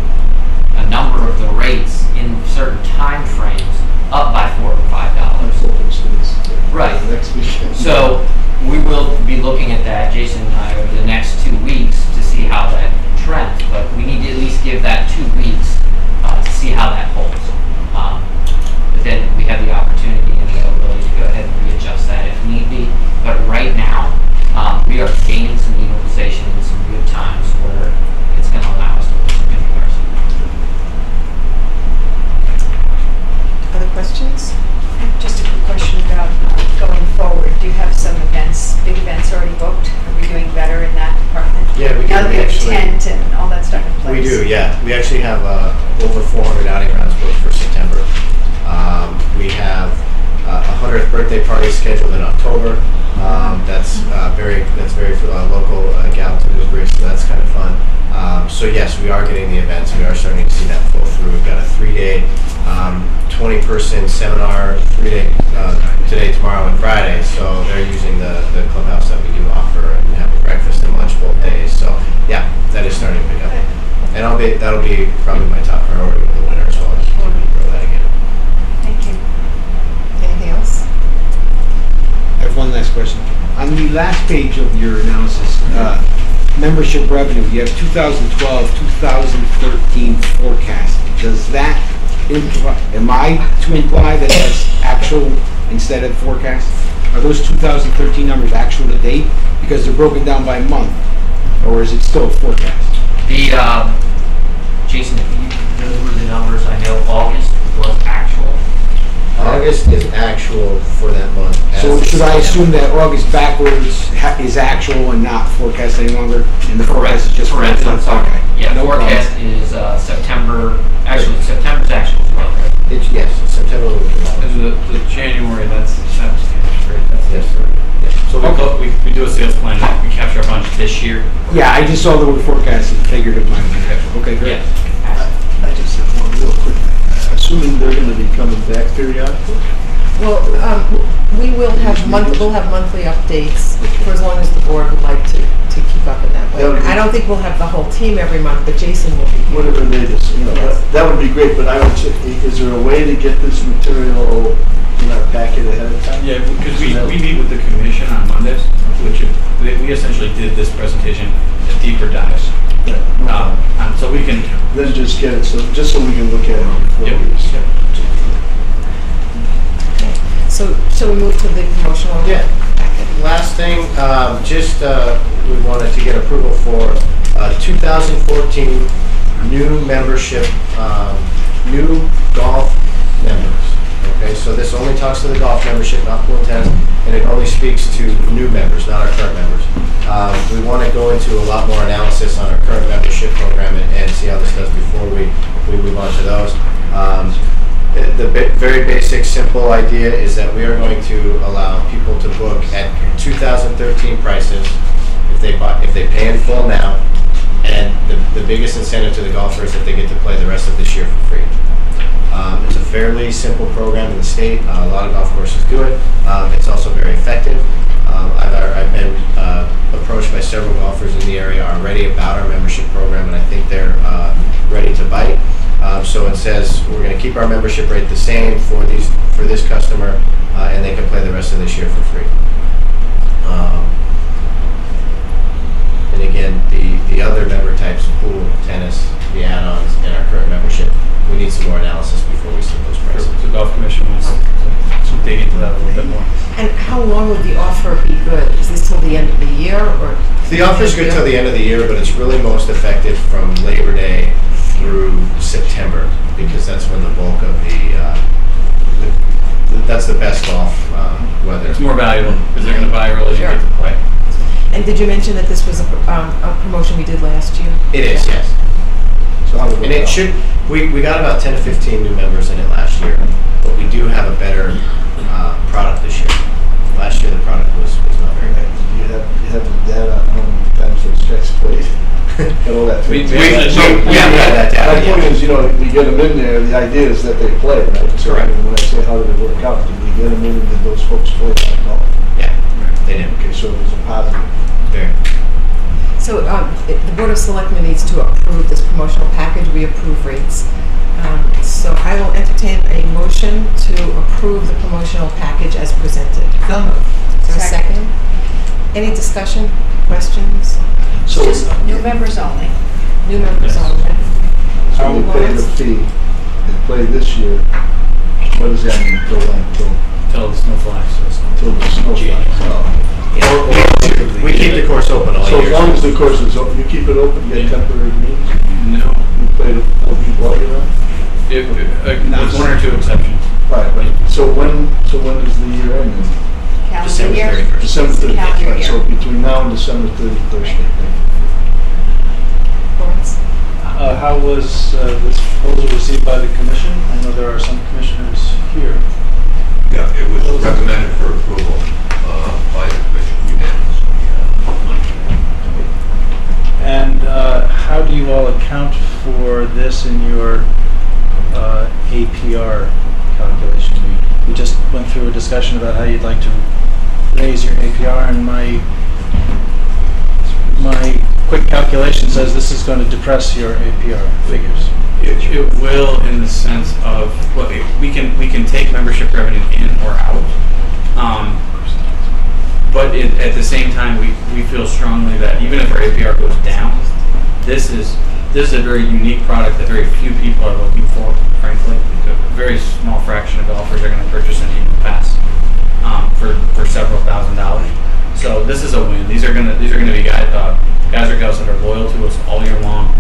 S16: a number of the rates in certain time frames up by $4 or $5. Right.
S6: Next weekend.
S16: So we will be looking at that, Jason and I, over the next 2 weeks to see how that trends. But we need to at least give that 2 weeks to see how that holds. But then we have the opportunity and the ability to go ahead and readjust that if need be. But right now, we are gaining some utilization in some good times where it's going to allow us to put some indoors.
S1: Other questions?
S12: Just a quick question about going forward. Do you have some events, big events already booked? Are we doing better in that department?
S14: Yeah, we do.
S12: Now that we have
S14: actually,
S12: tent and all that stuff in place.
S14: We do, yeah. We actually have over 400 outing rounds booked for September. We have a 100th birthday party scheduled in October. That's very local gal to Woodbridge, so that's kind of fun. So yes, we are getting the events. We are starting to see that flow through. We've got a 3-day, 20-person seminar, 3-day today, tomorrow, and Friday. So they're using the clubhouse that we do offer, and have breakfast and lunch both days. So yeah, that is starting to pick up. And that'll be probably my top priority with the winter as well. Just grow that again.
S12: Thank you.
S1: Anything else?
S3: I have one last question. On the last page of your analysis, membership revenue, you have 2012, 2013 forecast. Does that imply, am I to imply that that's actual instead of forecast? Are those 2013 numbers actual to date? Because they're broken down by month, or is it still a forecast?
S16: Jason, those were the numbers. I know August was actual.
S14: August is actual for that month.
S3: So should I assume that August backwards is actual and not forecast any longer? And the forecast is just
S16: correct. I'm sorry.
S3: Okay.
S16: Yeah,
S3: No
S16: forecast
S3: problem.
S16: is September. Actually, September's actual as well, right?
S14: Yes, September will be
S15: The January, that's great.
S14: Yes.
S15: So we do a sales plan, we capture a bunch this year.
S3: Yeah, I just saw the word forecast and figured it might be that. Okay, great.
S6: I just have one real quick. Assuming they're going to be coming back periodically?
S1: Well, we'll have monthly updates for as long as the board would like to keep up in that way. I don't think we'll have the whole team every month, but Jason will be here.
S6: Whatever they just,
S1: Yes.
S6: that would be great, but I would check, is there a way to get this material in our packet ahead of time?
S15: Yeah, because we meet with the commission on Mondays, which we essentially did this presentation at deeper dives. So we can
S6: then just get it, just so we can look at it before we.
S1: So, shall we move to the promotional packet?
S14: Last thing, we wanted to get approval for 2014 new membership, new golf members. Okay, so this only talks to the golf membership, not pool and tennis, and it only speaks to new members, not our current members. We want to go into a lot more analysis on our current membership program and see how this does before we move on to those. The very basic, simple idea is that we are going to allow people to book at 2013 prices if they pay in full now, and the biggest incentive to the golfer is that they get to play the rest of this year for free. It's a fairly simple program in the state. A lot of golf courses do it. It's also very effective. I've been approached by several golfers in the area already about our membership program, and I think they're ready to bite. So it says we're going to keep our membership rate the same for this customer, and they can play the rest of this year for free. And again, the other member types, pool, tennis, the add-ons, and our current membership, we need some more analysis before we set those prices.
S15: The golf commission wants to dig into that a little bit more.
S1: And how long would the offer be good? Is this till the end of the year, or?
S14: The offer is good till the end of the year, but it's really most effective from Labor Day through September, because that's when the bulk of that's the best golf weather.
S15: It's more valuable because they're going to buy early
S1: Sure.
S15: and get to play.
S1: And did you mention that this was a promotion we did last year?
S14: It is, yes.
S6: So how would
S14: And it should, we got about 10 to 15 new members in it last year, but we do have a better product this year. Last year the product was not very good.
S6: You have the data on how many times those checks played? Got all that.
S15: We
S14: have that data.
S6: My point is, we get them in there, the idea is that they play, right? So
S14: Correct.
S6: when I say how did it work out, did we get them in and did those folks play that golf?
S14: Yeah, they did.
S6: Okay, so it was a positive.
S14: Very.
S1: So the Board of Selectmen needs to approve this promotional package. We approve rates. So I will entertain a motion to approve the promotional package as presented.
S16: So moved.
S1: Is there a second? Any discussion, questions?
S6: So,
S12: Just new members only.
S1: New members only.
S6: so we pay the fee, they play this year, what does that mean till when?
S15: Till the snow flies.
S6: Till the snow flies?
S14: We keep the course open all
S6: So
S14: year.
S6: as long as the course is open, you keep it open, you get temporary meetings?
S15: No.
S6: You play the 4 people all year round?
S15: With one or two exceptions.
S6: Right, but, so when does the year end then?
S12: Calendar
S14: December
S12: year.
S14: 31st.
S6: December 31st,
S12: Calendar
S6: right, so
S12: year.
S6: between now and December 31st.
S1: Lawrence?
S9: How was this proposal received by the commission? I know there are some commissioners here.
S17: Yeah, it was recommended for approval by the commission unanimously.
S9: And how do you all account for this in your APR calculation? We just went through a discussion about how you'd like to raise your APR, and my quick calculation says this is going to depress your APR figures.
S15: It will, in the sense of, well, we can take membership revenue in or out, but at the same time, we feel strongly that even if our APR goes down, this is a very unique product that very few people are looking for, frankly. A very small fraction of golfers are going to purchase an annual pass for several $1,000s. So this is a win. These are going to be guys or gals that are loyal to us all year long.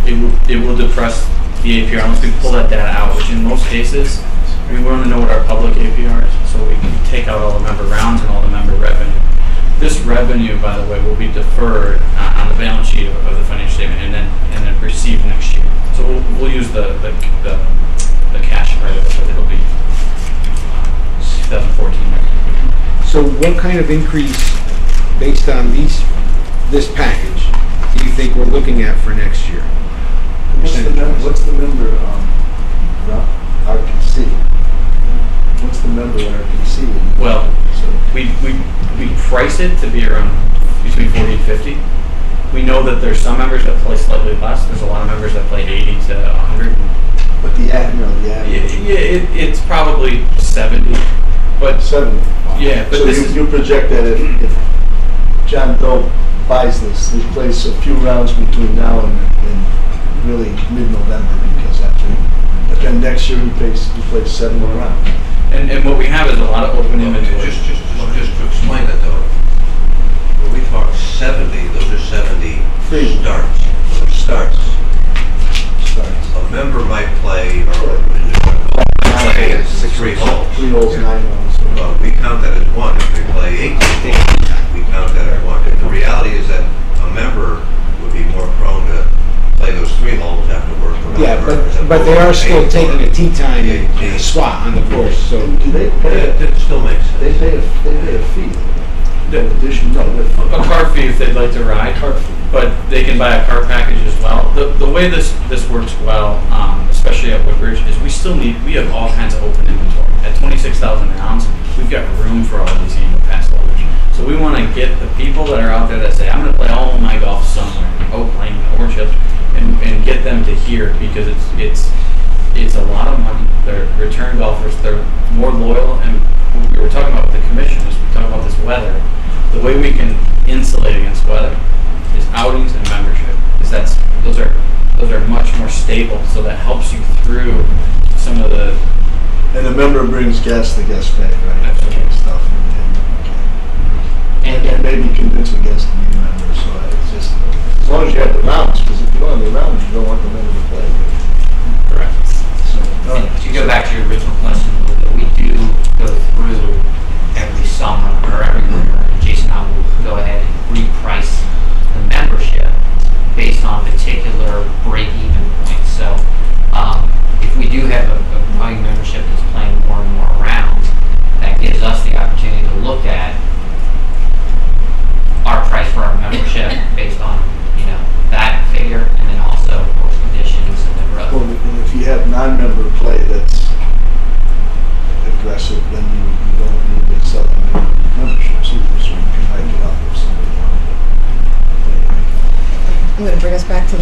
S15: It will depress the APR unless we pull that data out, which in most cases we want to know what our public APR is, so we can take out all the member rounds and all the member revenue. This revenue, by the way, will be deferred on the balance sheet of the financial statement and then received next year. So we'll use the cash part of it, but it'll be 2014 next year.
S3: So what kind of increase, based on this package, do you think we're looking at for next year?
S6: What's the member RPC? What's the member RPC?
S15: Well, we price it to be around between 40 and 50. We know that there's some members that play slightly less. There's a lot of members that play 80 to 100.
S6: But the average.
S15: Yeah, it's probably 70. But
S6: 70.
S15: Yeah, but
S6: so you project that if John Doe buys this, he plays a few rounds between now and really mid-November, because but then next year he plays 7 more rounds.
S15: And what we have is a lot of open inventory.
S17: Just to explain that though, when we talk 70, those are 70 starts. A member might play, or play 3 holes.
S6: 3 holes, 9 holes.
S17: Well, we count that as one. If they play 18 holes, we count that as one. And the reality is that a member would be more prone to play those 3 holes after work.
S3: Yeah, but they are still taking a tee time spot on the course, so.
S6: Do they pay?
S17: That still makes sense.
S6: They pay a fee.
S15: A cart fee if they'd like to ride, but they can buy a cart package as well. The way this works well, especially at Woodbridge, is we have all kinds of open inventory. At 26,000 rounds, we've got room for all of these annual pass holders. So we want to get the people that are out there that say, I'm going to play all my golf somewhere, Oak Lane, Orange Hills, and get them to here, because it's a lot of money. They're return golfers. They're more loyal, and what we were talking about with the commission is we talk about this weather. The way we can insulate against weather is outings and membership. Those are much more stable, so that helps you through some of the.
S6: And the member brings guests, the guest pay, right?
S15: Absolutely.
S6: Stuff. And maybe convince a guest to be a member. So it's just as long as you have the rounds, because if you don't have the rounds, you don't want the member to play.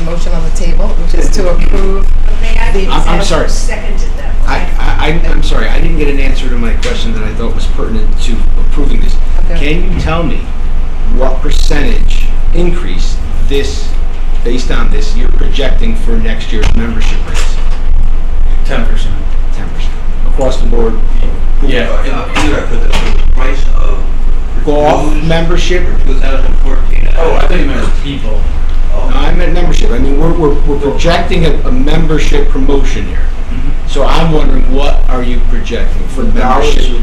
S1: motion on the table, which is to approve the...
S3: I'm sorry.
S12: Seconded that one.
S3: I'm sorry, I didn't get an answer to my question that I thought was pertinent to approving this.
S1: Okay.
S3: Can you tell me what percentage increase this, based on this, you're projecting for next year's membership rates?
S15: 10%.
S3: 10%. Across the board?
S15: Yeah.
S17: Either I put the price of
S3: Golf membership?
S17: for 2014.
S15: Oh, I thought you meant people.
S3: No, I meant membership. I mean, we're projecting a membership promotion here. So I'm wondering, what are you projecting for membership?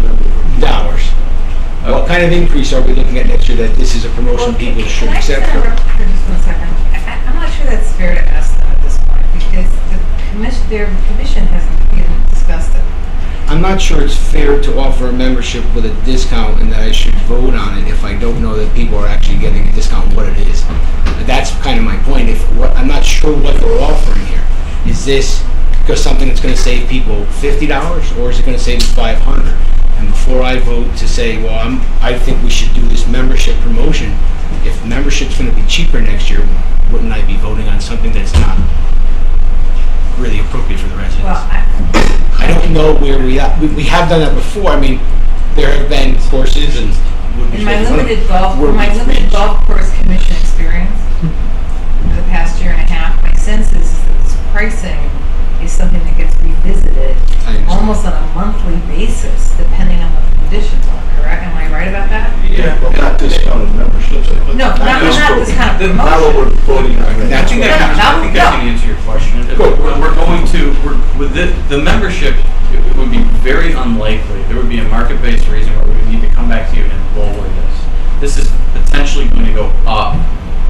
S3: Dollars. What kind of increase are we looking at next year that this is a promotion people should accept?
S8: Can I just interrupt for just 1 second? I'm not sure that's fair to ask them at this point, because their commission hasn't even discussed it.
S3: I'm not sure it's fair to offer a membership with a discount and that I should vote on it if I don't know that people are actually getting a discount, what it is. That's kind of my point. I'm not sure what they're offering here. Is this because something that's going to save people $50, or is it going to save them $500? And before I vote to say, well, I think we should do this membership promotion, if membership's going to be cheaper next year, wouldn't I be voting on something that's not really appropriate for the residents?
S8: Well,
S3: I don't know where we are. We have done that before. I mean, there have been courses and...
S8: in my limited golf course commission experience for the past year and a half, my sense is that this pricing is something that gets revisited almost on a monthly basis, depending on what the conditions are, correct? Am I right about that?
S15: Yeah.
S6: Well, not discounted memberships.
S8: No, not this kind of promotion.
S6: Not what we're voting on right now.
S15: I think I can answer your question. We're going to, with the membership, it would be very unlikely. There would be a market-based reason where we would need to come back to you and lower this. This is potentially going to go up,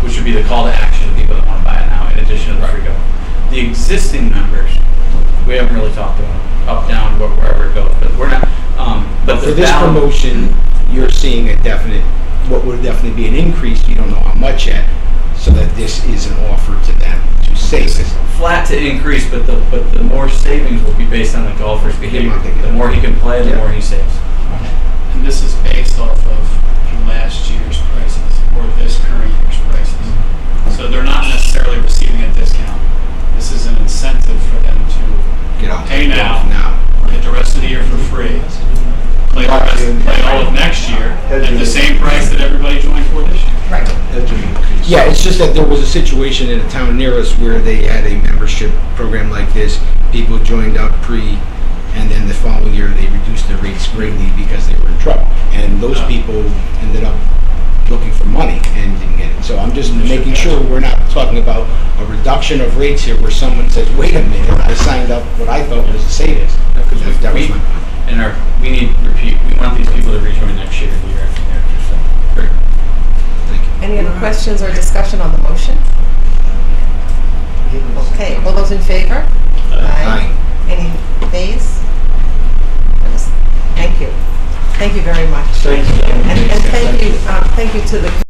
S15: which would be the call to action to people that want to buy it now, in addition to the free go. The existing members, we haven't really talked about up, down, wherever it goes, but we're not. But
S3: for this promotion, you're seeing what would definitely be an increase. You don't know how much yet, so that this is an offer to them to save.
S15: Flat to increase, but the more savings will be based on the golfer's behavior. The more he can play, the more he saves.
S11: And this is based off of last year's prices or this current year's prices. So they're not necessarily receiving a discount. This is an incentive for them to pay now, get the rest of the year for free, play all of next year at the same price that everybody joined for this year.
S8: Right.
S3: Yeah, it's just that there was a situation in a town near us where they had a membership program like this. People joined up and then the following year they reduced their rates greatly because they were in trouble. And those people ended up looking for money and didn't get it. So I'm just making sure we're not talking about a reduction of rates here where someone says, wait a minute, I signed up what I thought was a savings. That was my point.
S15: And we want these people to rejoin next year and the year after. So.
S3: Great. Thank you.
S1: Any other questions or discussion on the motion? Okay, all those in favor?
S3: Aye.
S1: Any nays? Thank you. Thank you very much.
S6: Thank you.
S1: And thank you to the